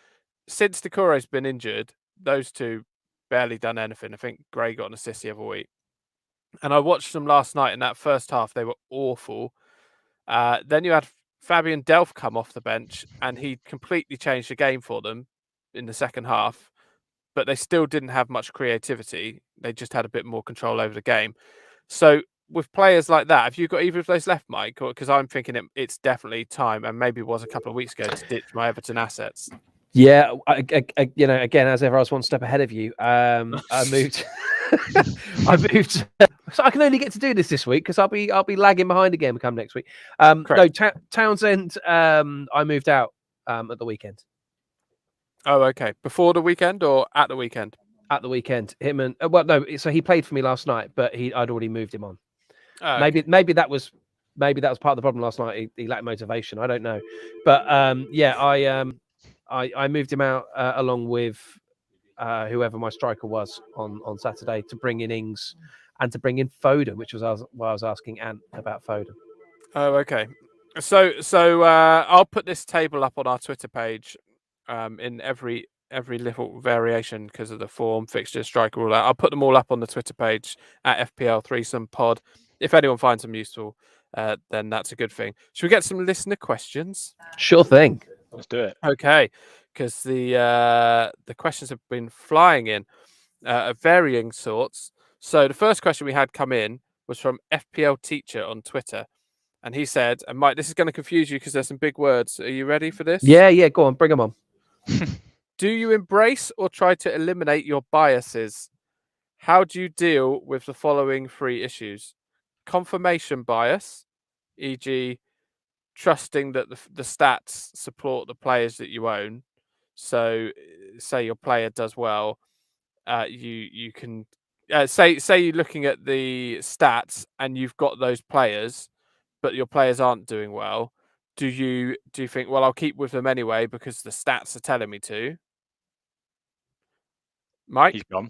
Since Decore's been injured, those 2 barely done anything. I think Gray got an assist the other week. And I watched them last night in that first half. They were awful. Then you had Fabian Delph come off the bench, and he completely changed the game for them in the second half. But they still didn't have much creativity. They just had a bit more control over the game. So with players like that, have you got either of those left, Mike? Because I'm thinking it's definitely time, and maybe it was a couple of weeks ago, to ditch my Everton assets. Yeah, again, as ever, I was one step ahead of you. I moved. I moved. So I can only get to do this week because I'll be lagging behind again come next week. No, Townsend. I moved out at the weekend. Oh, okay. Before the weekend or at the weekend? at the weekend. Him and so he played for me last night, but I'd already moved him on. Oh, Maybe that was part of the problem last night. He lacked motivation. I don't know, but I moved him out along with whoever my striker was on Saturday to bring in Ings and to bring in Foden, which was why I was asking Ant about Foden. Oh, okay. So I'll put this table up on our Twitter page in every little variation because of the form, fixture, striker, all that. I'll put them all up on the Twitter page at FPL Threesome Pod. If anyone finds them useful, then that's a good thing. Should we get some listener questions? Sure thing. Let's do it. Okay, because the questions have been flying in of varying sorts. So the first question we had come in was from FPL Teacher on Twitter. And he said, and Mike, this is going to confuse you because there's some big words. Are you ready for this? Yeah, go on, bring them on. Do you embrace or try to eliminate your biases? How do you deal with the following 3 issues? Confirmation bias, e.g., trusting that the stats support the players that you own. So, say your player does well, you can say you're looking at the stats and you've got those players, but your players aren't doing well. Do you think, well, I'll keep with them anyway because the stats are telling me to? Mike, He's gone.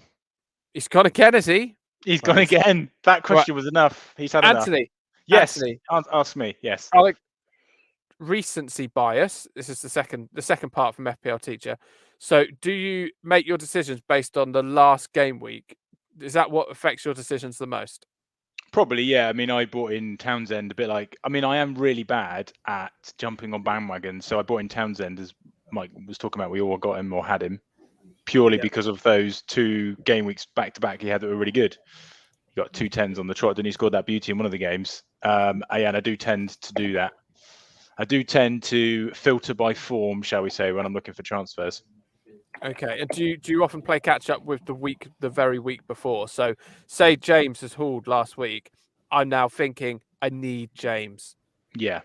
he's gone again, is he? He's gone again. That question was enough. He's had enough. Anthony. Yes. Anthony. Ask me. Yes. Alex, recency bias. This is the second part from FPL Teacher. So, do you make your decisions based on the last game week? Is that what affects your decisions the most? Probably, yeah. I mean, I brought in Townsend a bit like. I mean, I am really bad at jumping on bandwagons, so I brought in Townsend, as Mike was talking about. We all got him or had him purely because of those 2 game weeks back to back he had that were really good. He got 2 10s on the trot, and he scored that beauty in one of the games. And I do tend to do that. I do tend to filter by form, shall we say, when I'm looking for transfers. Okay, and do you often play catch up with the very week before? So, say James has hauled last week, I'm now thinking I need James. Yeah,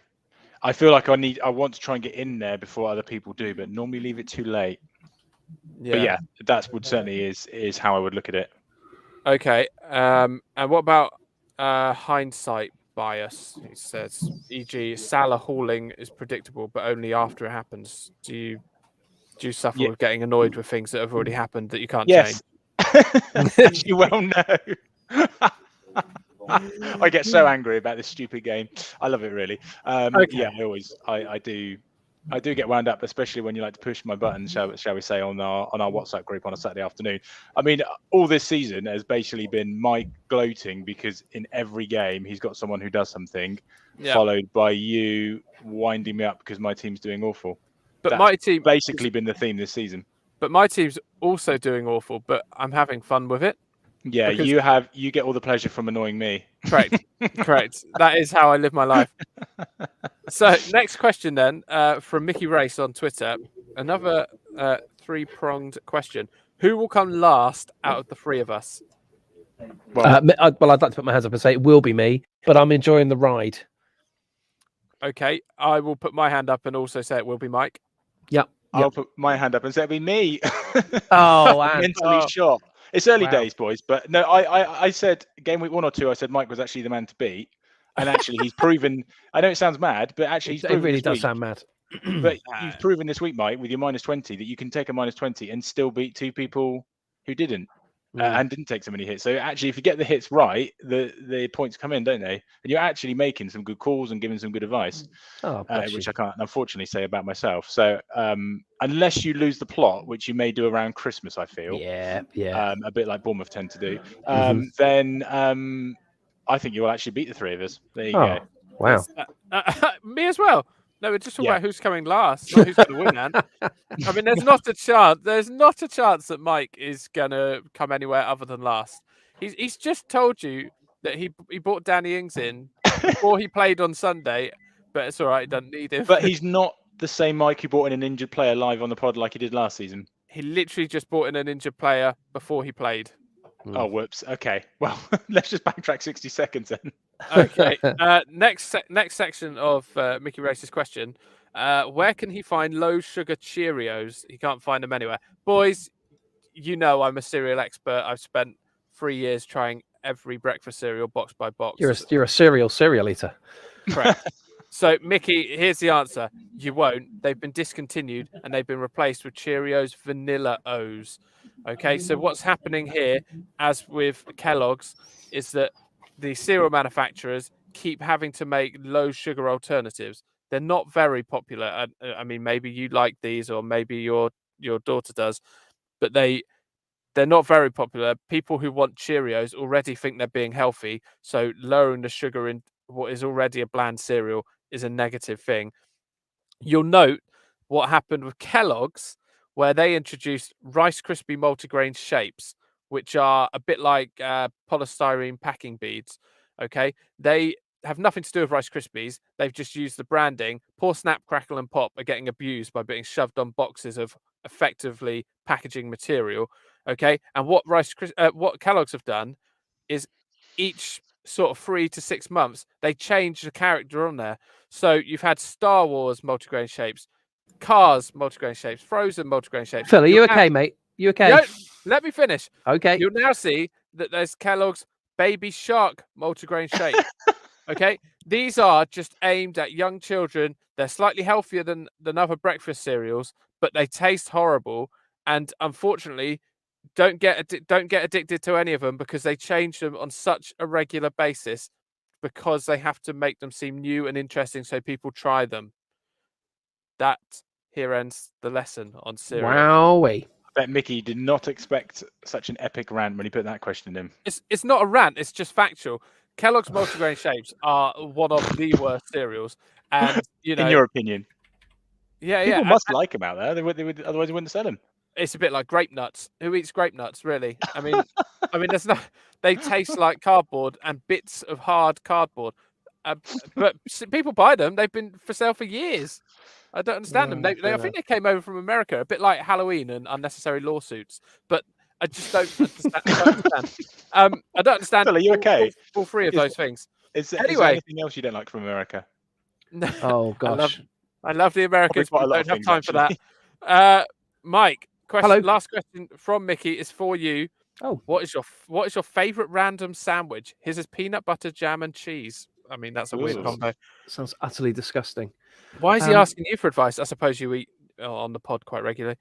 I feel like I want to try and get in there before other people do, but normally leave it too late. Yeah. But yeah, that would certainly is how I would look at it. Okay, and what about hindsight bias? He says, e.g., Salah hauling is predictable, but only after it happens. Do you suffer with getting annoyed with things that have already happened that you can't change? As you well know. I get so angry about this stupid game. I love it really. Yeah, I do get wound up, especially when you like to push my buttons, shall we say, on our WhatsApp group on a Saturday afternoon. I mean, all this season has basically been Mike gloating because in every game he's got someone who does something, followed by you winding me up because my team's doing awful. But That's my team basically been the theme this season. But my team's also doing awful, but I'm having fun with it. Yeah, you get all the pleasure from annoying me. Correct. That is how I live my life. So next question then, from Mickey Race on Twitter, another 3-pronged question. Who will come last out of the 3 of us? Well, I'd like to put my hands up and say it will be me, but I'm enjoying the ride. Okay, I will put my hand up and also say it will be Mike. Yep. I'll put my hand up and say it'll be me. Oh, mentally shot. It's early days, boys, but no, I said game week 1 or 2, I said Mike was actually the man to beat, and actually he's proven. I know it sounds mad, but actually it really does sound mad. But you've proven this week, Mike, with your -20, that you can take a -20 and still beat 2 people who didn't. And didn't take so many hits. So actually, if you get the hits right, the points come in, don't they? And you're actually making some good calls and giving some good advice, which I can't unfortunately say about myself. So unless you lose the plot, which you may do around Christmas, I feel, a bit like Bournemouth tend to do, then I think you will actually beat the 3 of us. There you go. Wow. Me as well. No, we're just talking about who's coming last, not who's going to win, man. I mean, there's not a chance. There's not a chance that Mike is going to come anywhere other than last. He's just told you that he brought Danny Ings in before he played on Sunday, but it's all right. He doesn't need him. But he's not the same Mike who brought in an injured player live on the pod like he did last season. He literally just brought in an injured player before he played. Oh, whoops. Okay. Well, let's just backtrack 60 seconds then. Okay. Next section of Mickey Race's question. Where can he find low sugar Cheerios? He can't find them anywhere. Boys, you know, I'm a cereal expert. I've spent 3 years trying every breakfast cereal box by box. You're a cereal eater. Correct. So, Mickey, here's the answer. You won't. They've been discontinued and they've been replaced with Cheerios Vanilla O's. Okay, so what's happening here, as with Kellogg's, is that the cereal manufacturers keep having to make low sugar alternatives. They're not very popular. I mean, maybe you like these, or maybe your daughter does, but they're not very popular. People who want Cheerios already think they're being healthy, so lowering the sugar in what is already a bland cereal is a negative thing. You'll note what happened with Kellogg's, where they introduced Rice Krispie multigrain shapes, which are a bit like polystyrene packing beads. Okay, they have nothing to do with Rice Krispies. They've just used the branding. Poor Snap, Crackle, and Pop are getting abused by being shoved on boxes of effectively packaging material. Okay, and what what Kellogg's have done is each sort of 3 to 6 months they change the character on there. So you've had Star Wars multigrain shapes, Cars multigrain shapes, Frozen multigrain shapes. Phil, are you okay, mate? You okay? No, let me finish. Okay. You'll now see that there's Kellogg's Baby Shark multigrain shape. Okay, these are just aimed at young children. They're slightly healthier than other breakfast cereals, but they taste horrible. And unfortunately, don't get addicted to any of them, because they change them on such a regular basis, because they have to make them seem new and interesting so people try them. That here ends the lesson on cereal. Wowee. I bet Mickey did not expect such an epic rant when he put that question in. It's not a rant, it's just factual. Kellogg's multigrain shapes are one of the worst cereals, and you know, in your opinion, yeah, people must like them out there. They would, otherwise they wouldn't sell them. It's a bit like grape nuts. Who eats grape nuts, really? I mean, there's not. They taste like cardboard and bits of hard cardboard, but people buy them. They've been for sale for years. I don't understand them. I think they came over from America, a bit like Halloween and unnecessary lawsuits. But I just don't understand. I don't understand. Phil, are you okay? All three of those things. Is there anything else you don't like from America? No. Oh gosh, I love the Americans. Probably But quite a don't lot have of time things, for that. Mike, Hello. last question from Mickey is for you. Oh, what is your favorite random sandwich? His is peanut butter, jam, and cheese. I mean, that's a weird Ooh. combo. sounds utterly disgusting. Why is he asking you for advice? I suppose you eat on the pod quite regularly.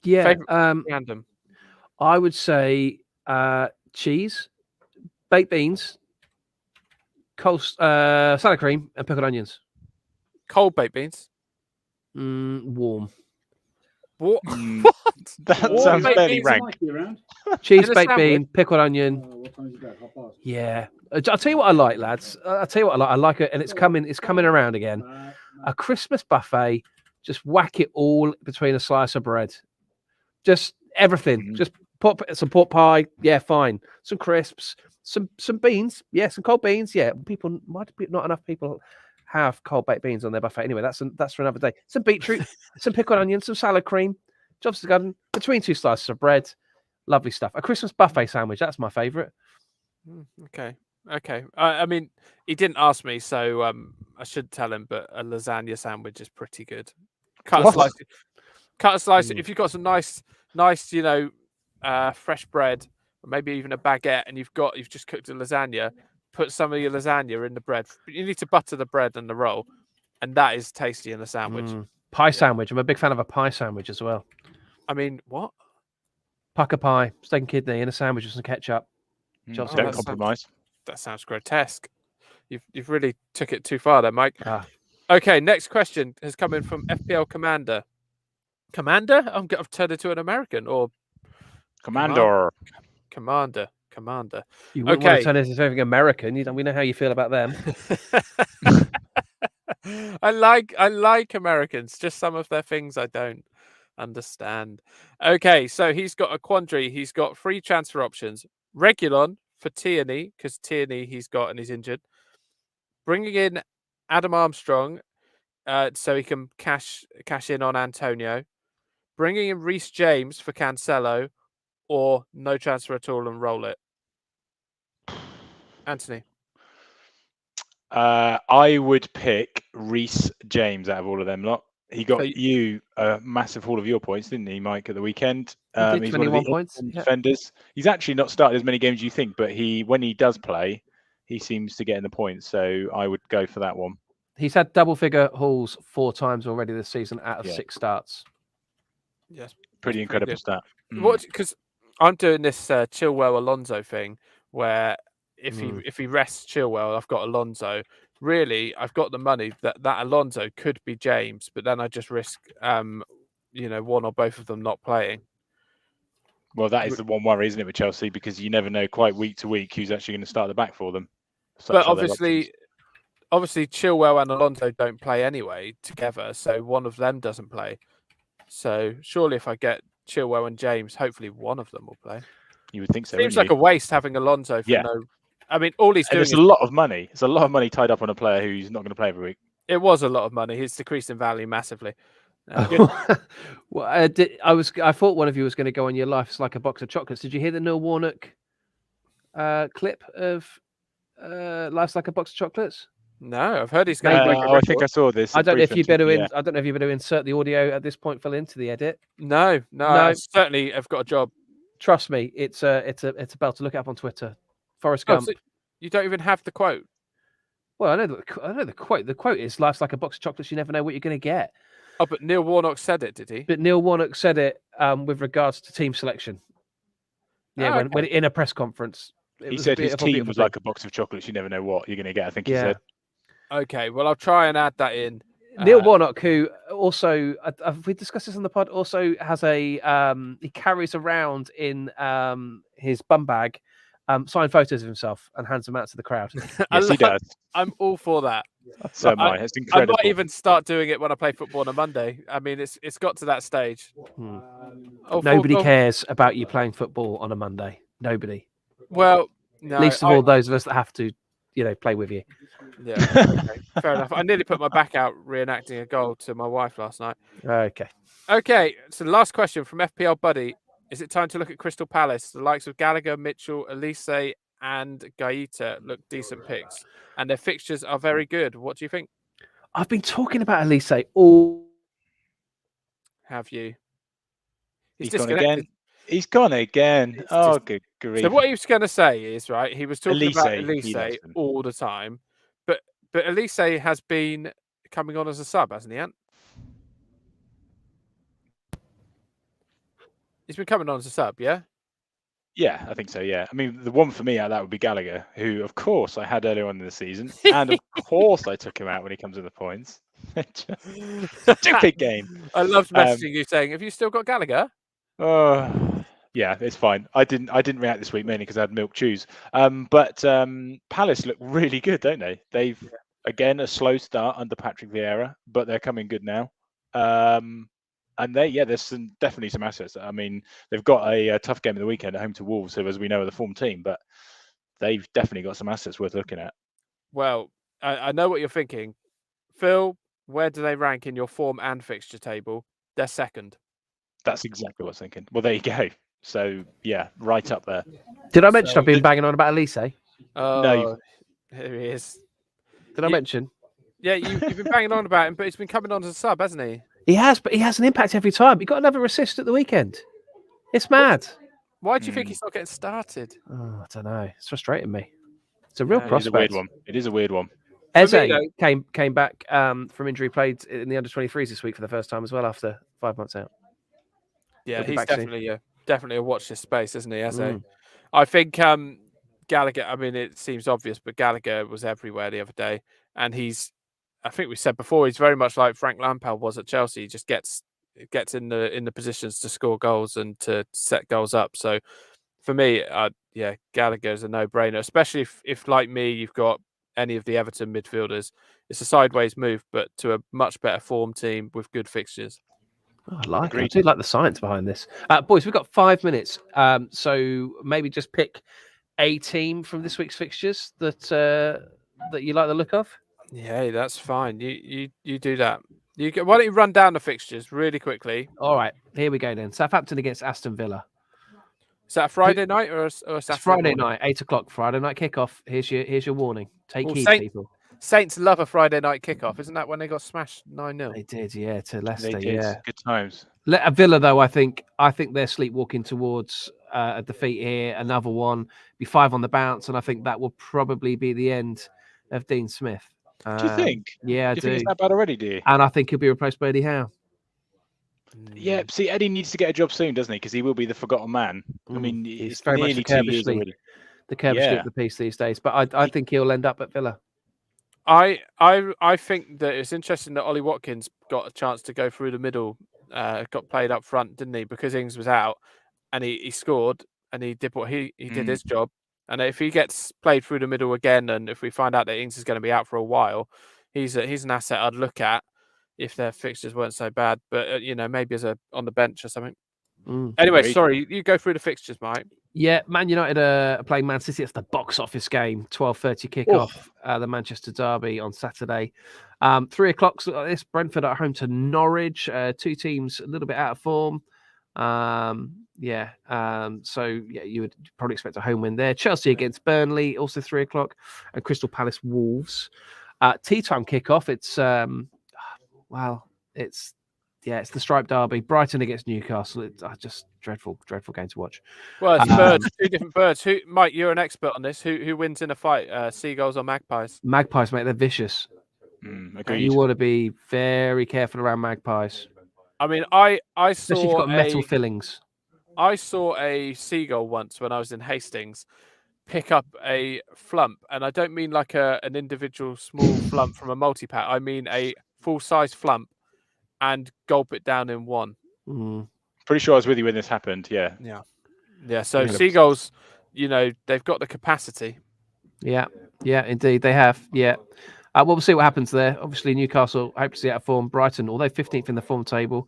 Yeah, Favorite random. I would say cheese, baked beans, salad cream, and pickled onions. Cold baked beans. Warm. What? That Warm sounds baked fairly beans rank. Cheese, In a baked bean, sandwich? pickled onion. What time is it? 1:30. Yeah, I'll tell you what I like, lads. I'll tell you what I like. I like it, and it's coming around again. A Christmas buffet. Just whack it all between a slice of bread. Just everything. Just pop some pork pie. Yeah, fine. Some crisps. Some beans. Yeah, some cold beans. Yeah, not enough people have cold baked beans on their buffet. Anyway, that's for another day. Some beetroot, some pickled onions, some salad cream, jobs to the garden, between two slices of bread. Lovely stuff. A Christmas buffet sandwich. That's my favourite. Okay. I mean, he didn't ask me, so I should tell him. But a lasagna sandwich is pretty good. Cut a slice. If you've got some nice, fresh bread, or maybe even a baguette, and you've just cooked a lasagna, put some of your lasagna in the bread. You need to butter the bread and the roll, and that is tasty in a sandwich. Pie sandwich. I'm a big fan of a pie sandwich as well. I mean, what? Pucker pie, steak and kidney in a sandwich with some ketchup. Don't compromise. That sounds grotesque. You've really took it too far there, Mike. Okay, next question has come in from FPL Commander. Commander? I've turned into an American, or Commander. You wouldn't want to turn into anything American. We know how you feel about them. I like Americans. Just some of their things I don't understand. Okay, so he's got a quandary. He's got 3 transfer options. Reguilon for Tierney, because Tierney he's got and he's injured. Bringing in Adam Armstrong so he can cash in on Antonio. Bringing in Reece James for Cancelo, or no transfer at all and roll it. Anthony. I would pick Reece James out of all of them lot. He got So- you a massive haul of your points, didn't he, Mike, at the weekend? He did, He's one of the 21 points. defenders. He's actually not started as many games as you think, but when he does play, he seems to get in the points. So I would go for that one. He's had double-figure hauls 4 times already this season out of 6 starts. Yes, Pretty incredible stat. What? Because I'm doing this Chilwell Alonso thing where if he rests Chilwell, I've got Alonso. Really, I've got the money that Alonso could be James, but then I just risk one or both of them not playing. Well, that is the one worry, isn't it, with Chelsea? Because you never know quite week to week who's actually going to start the back for them. But obviously, Chilwell and Alonso don't play anyway together, so one of them doesn't play. So surely, if I get Chilwell and James, hopefully one of them will play. You would think so. Seems like a waste having Alonso for no. I mean, all he's doing is a lot of money. It's a lot of money tied up on a player who's not going to play every week. It was a lot of money. He's decreased in value massively. Well, I thought one of you was going to go on your life's like a box of chocolates. Did you hear the Neil Warnock clip of Life's Like a Box of Chocolates? No, I've heard he's going to break a record. I think I saw this. I don't know if you better I don't know if you better insert the audio at this point, Phil, into the edit. No. I certainly have got a job. Trust me, it's a bell to look up on Twitter. Forrest Gump. So you don't even have the quote. Well, I know the quote. The quote is "Life's like a box of chocolates. You never know what you're going to get." Oh, but Neil Warnock said it, did he? But Neil Warnock said it with regards to team selection. Yeah, when in a press conference, he said his team was like a box of chocolates. You never know what you're going to get. I think he said. Okay, well, I'll try and add that in. Neil Warnock, who also, have we discussed this on the pod, also has he carries around in his bum bag signed photos of himself and hands them out to the crowd. Yes, he does. I'm all for that. So am I. It's incredible. I might even start doing it when I play football on a Monday. I mean, it's got to that stage. Nobody cares about you playing football on a Monday. Nobody. Well, no. Least of all those of us that have to, play with you. Yeah, okay, fair enough. I nearly put my back out reenacting a goal to my wife last night. Okay. So the last question from FPL Buddy. Is it time to look at Crystal Palace? The likes of Gallagher, Mitchell, Elise and Gaeta look decent picks. And their fixtures are very good. What do you think? I've been talking about Elise all... Have you? He's gone again. He's gone again. Good grief. So what he was going to say is, right, he was talking about Elise all the time. But Elise has been coming on as a sub, hasn't he, Ant? He's been coming on as a sub, yeah? Yeah, I think so, yeah. I mean, the one for me out of that would be Gallagher, who, of course, I had earlier on in the season. And, of course, I took him out when he comes in the points. Stupid game. I loved messaging you saying, have you still got Gallagher? Yeah, it's fine. I didn't react this week, mainly because I had milk chews. But Palace look really good, don't they? They've, again, a slow start under Patrick Vieira, but they're coming good now. And there's definitely some assets. I mean, they've got a tough game of the weekend at home to Wolves, who, as we know, are the form team, but they've definitely got some assets worth looking at. Well, I know what you're thinking. Phil, where do they rank in your form and fixture table? They're second. That's exactly what I was thinking. Well, there you go. So, yeah, right up there. Did I mention I've been banging on about Elise? No. Here he is. Did I mention? Yeah, you've been banging on about him, but he's been coming on as a sub, hasn't he? He has, but he has an impact every time. He got another assist at the weekend. It's mad. Why do you think he's not getting started? Oh, I don't know. It's frustrating me. It's a real prospect. It's a weird one. It is a weird one. Eze came back from injury, played in the under-23s this week for the first time as well after 5 months out. Yeah, he's definitely a watch this space, isn't he, Eze? I think Gallagher, I mean, it seems obvious, but Gallagher was everywhere the other day. And I think we said before, he's very much like Frank Lampard was at Chelsea. He just gets in the positions to score goals and to set goals up. So for me, Gallagher is a no-brainer, especially if like me, you've got any of the Everton midfielders. It's a sideways move, but to a much better form team with good fixtures. Oh, I like it. I do like the science behind this. Boys, we've got 5 minutes. So maybe just pick a team from this week's fixtures that you like the look of. Yeah, that's fine. You do that. Why don't you run down the fixtures really quickly? All right, here we go then. Southampton against Aston Villa. Is that a Friday night or a Saturday? It's Friday night, 8 o'clock. Friday night kickoff. Here's your warning. Take heed, people. Saints love a Friday night kickoff. Isn't that when they got smashed 9-0? They did, yeah, to Leicester. They did. Yeah, Good times. Villa though, I think they're sleepwalking towards a defeat here. Another one, be 5 on the bounce, and I think that will probably be the end of Dean Smith. Do you think? Yeah, I Do you think it's that bad already? Do you? And I think he'll be replaced by Eddie Howe. Yeah. See, Eddie needs to get a job soon, doesn't he? Because he will be the forgotten man. I mean, he's it's very much nearly the 2 years already. The Kerbishley of the piece these days. But I think he'll end up at Villa. I think that it's interesting that Ollie Watkins got a chance to go through the middle, got played up front, didn't he? Because Ings was out, and he scored, and he did what he did his job. And if he gets played through the middle again, and if we find out that Ings is going to be out for a while, he's an asset I'd look at if their fixtures weren't so bad. But maybe as on the bench or something. Anyway, sorry, you go through the fixtures, Mike. Yeah, Man United are playing Man City. It's the box office game, 12:30 kickoff, the Manchester Derby on Saturday. 3 o'clock. This Brentford at home to Norwich. 2 teams a little bit out of form. So you would probably expect a home win there. Chelsea against Burnley, also 3 o'clock, and Crystal Palace Wolves. Tea time kickoff. It's the Stripe Derby. Brighton against Newcastle. It's just dreadful game to watch. Well, it's birds, 2 different birds. Mike, you're an expert on this. Who wins in a fight? Seagulls or magpies? Magpies, mate. They're vicious. Agreed. You want to be very careful around magpies. I mean, I Especially saw if you've got metal fillings. I saw a seagull once when I was in Hastings pick up a flump, and I don't mean like an individual small flump from a multi-pack. I mean a full-size flump, and gulp it down in one. Pretty sure I was with you when this happened. Yeah. So seagulls, they've got the capacity. Yeah, indeed they have. Yeah. Well, we'll see what happens there. Obviously, Newcastle hope to see out of form. Brighton, although 15th in the form table,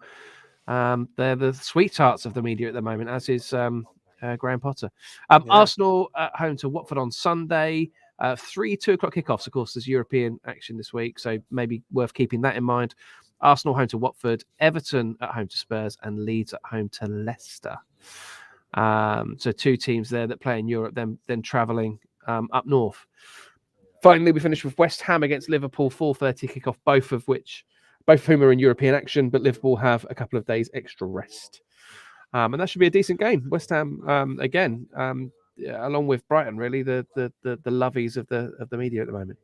they're the sweethearts of the media at the moment, as is Graham Potter. Arsenal at home to Watford on Sunday. 3 2 o'clock kickoffs. Of course, there's European action this week, so maybe worth keeping that in mind. Arsenal home to Watford, Everton at home to Spurs, and Leeds at home to Leicester. So 2 teams there that play in Europe, then travelling up north. Finally, we finish with West Ham against Liverpool, 4:30 kickoff, both of whom are in European action, but Liverpool have a couple of days extra rest. And that should be a decent game. West Ham, again, along with Brighton, really, the lovies of the media at the moment.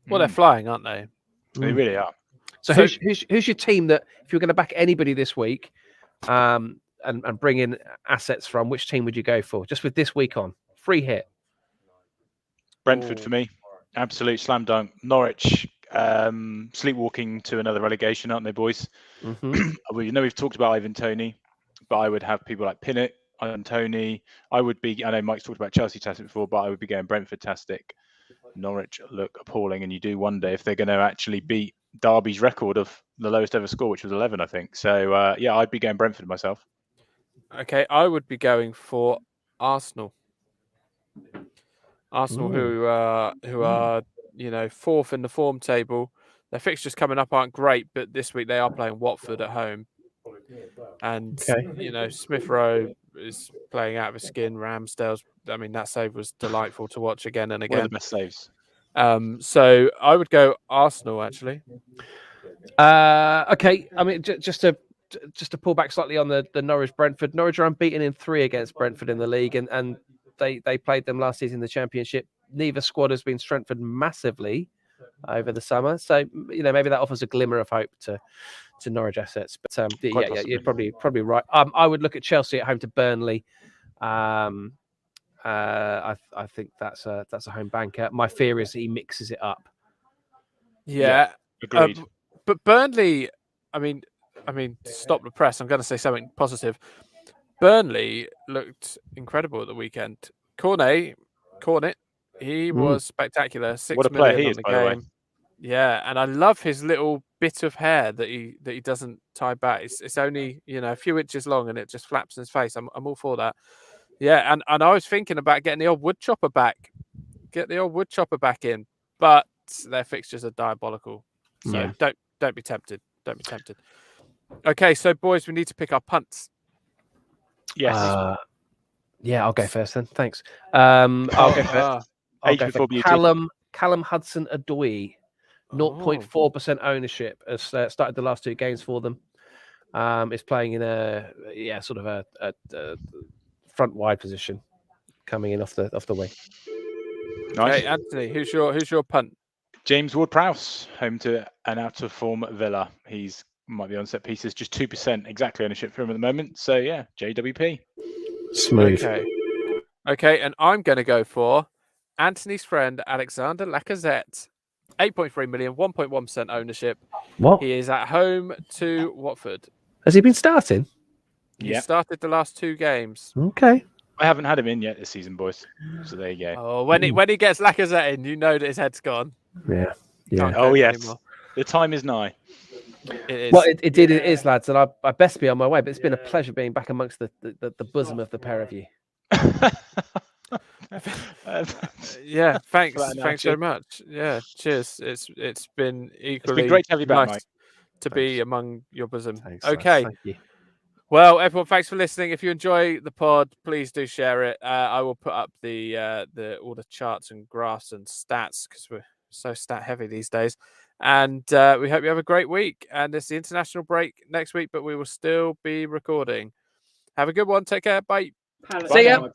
Well, they're flying, aren't they? They really are. So who's your team that, if you're going to back anybody this week and bring in assets from, which team would you go for? Just with this week on. Free hit. Brentford for me. Absolute slam dunk. Norwich, sleepwalking to another relegation, aren't they, boys? We've talked about Ivan Toney, but I would have people like Pinnock, Ivan Toney. I know Mike's talked about Chelsea-tastic before, but I would be going Brentford-tastic. Norwich look appalling, and you do wonder if they're going to actually beat Derby's record of the lowest ever score, which was 11, I think. So, I'd be going Brentford myself. Okay, I would be going for Arsenal. Arsenal, who are 4th in the form table. Their fixtures coming up aren't great, but this week they are playing Watford at home. And, Smith Rowe is playing out of his skin. Ramsdale's, that save was delightful to watch again and again. One of the best saves. So I would go Arsenal, actually. Okay. Just to pull back slightly on the Norwich Brentford. Norwich are unbeaten in 3 against Brentford in the league, and they played them last season in the Championship. Neither squad has been strengthened massively over the summer, so maybe that offers a glimmer of hope to Norwich assets. But you're probably right. I would look at Chelsea at home to Burnley. I think that's a home banker. My fear is he mixes it up. Yeah, agreed. But Burnley, to stop the press, I'm going to say something positive. Burnley looked incredible at the weekend. Cornet, he was spectacular. 6 what a player million he on is, the by the way. game. Yeah, and I love his little bit of hair that he doesn't tie back. It's only a few inches long, and it just flaps in his face. I'm all for that. Yeah, and I was thinking about getting the old wood chopper back. Get the old wood chopper back in, but their fixtures are diabolical. So don't be tempted. Don't be tempted. Okay, so boys, we need to pick our punts. Yes. I'll go first then. Thanks. I'll go for for Callum Hudson-Odoi. 0.4% ownership. Has started the last 2 games for them. Is playing in a sort of a front wide position, coming in off the wing. Nice. Okay, Anthony, who's your punt? James Ward-Prowse, home to an out-of-form Villa. He's might be on set pieces, just 2% exactly ownership for him at the moment. So yeah, JWP. Smooth. Okay, and I'm going to go for Anthony's friend Alexander Lacazette. 8.3 million, 1.1% ownership. What? He is at home to Watford. Has he been starting? He started the last 2 games. Okay. I haven't had him in yet this season, boys. So there you go. Oh, when he gets Lacazette in, you know that his head's gone. Yeah. Can't Oh cope yes, anymore. the time is nigh. It is. Well, it is, lads, and I best be on my way. But it's been a pleasure being back amongst the bosom of the pair of you. Yeah, thanks Thanks so much. Yeah, cheers. It's been equally It's been great to have you back, nice Mike. to be among your bosom. Thanks, Okay. lads. Thank you. Well, everyone, thanks for listening. If you enjoy the pod, please do share it. I will put up all the charts and graphs and stats because we're so stat heavy these days. And we hope you have a great week. And it's the international break next week, but we will still be recording. Have a good one. Take care. Bye. See ya.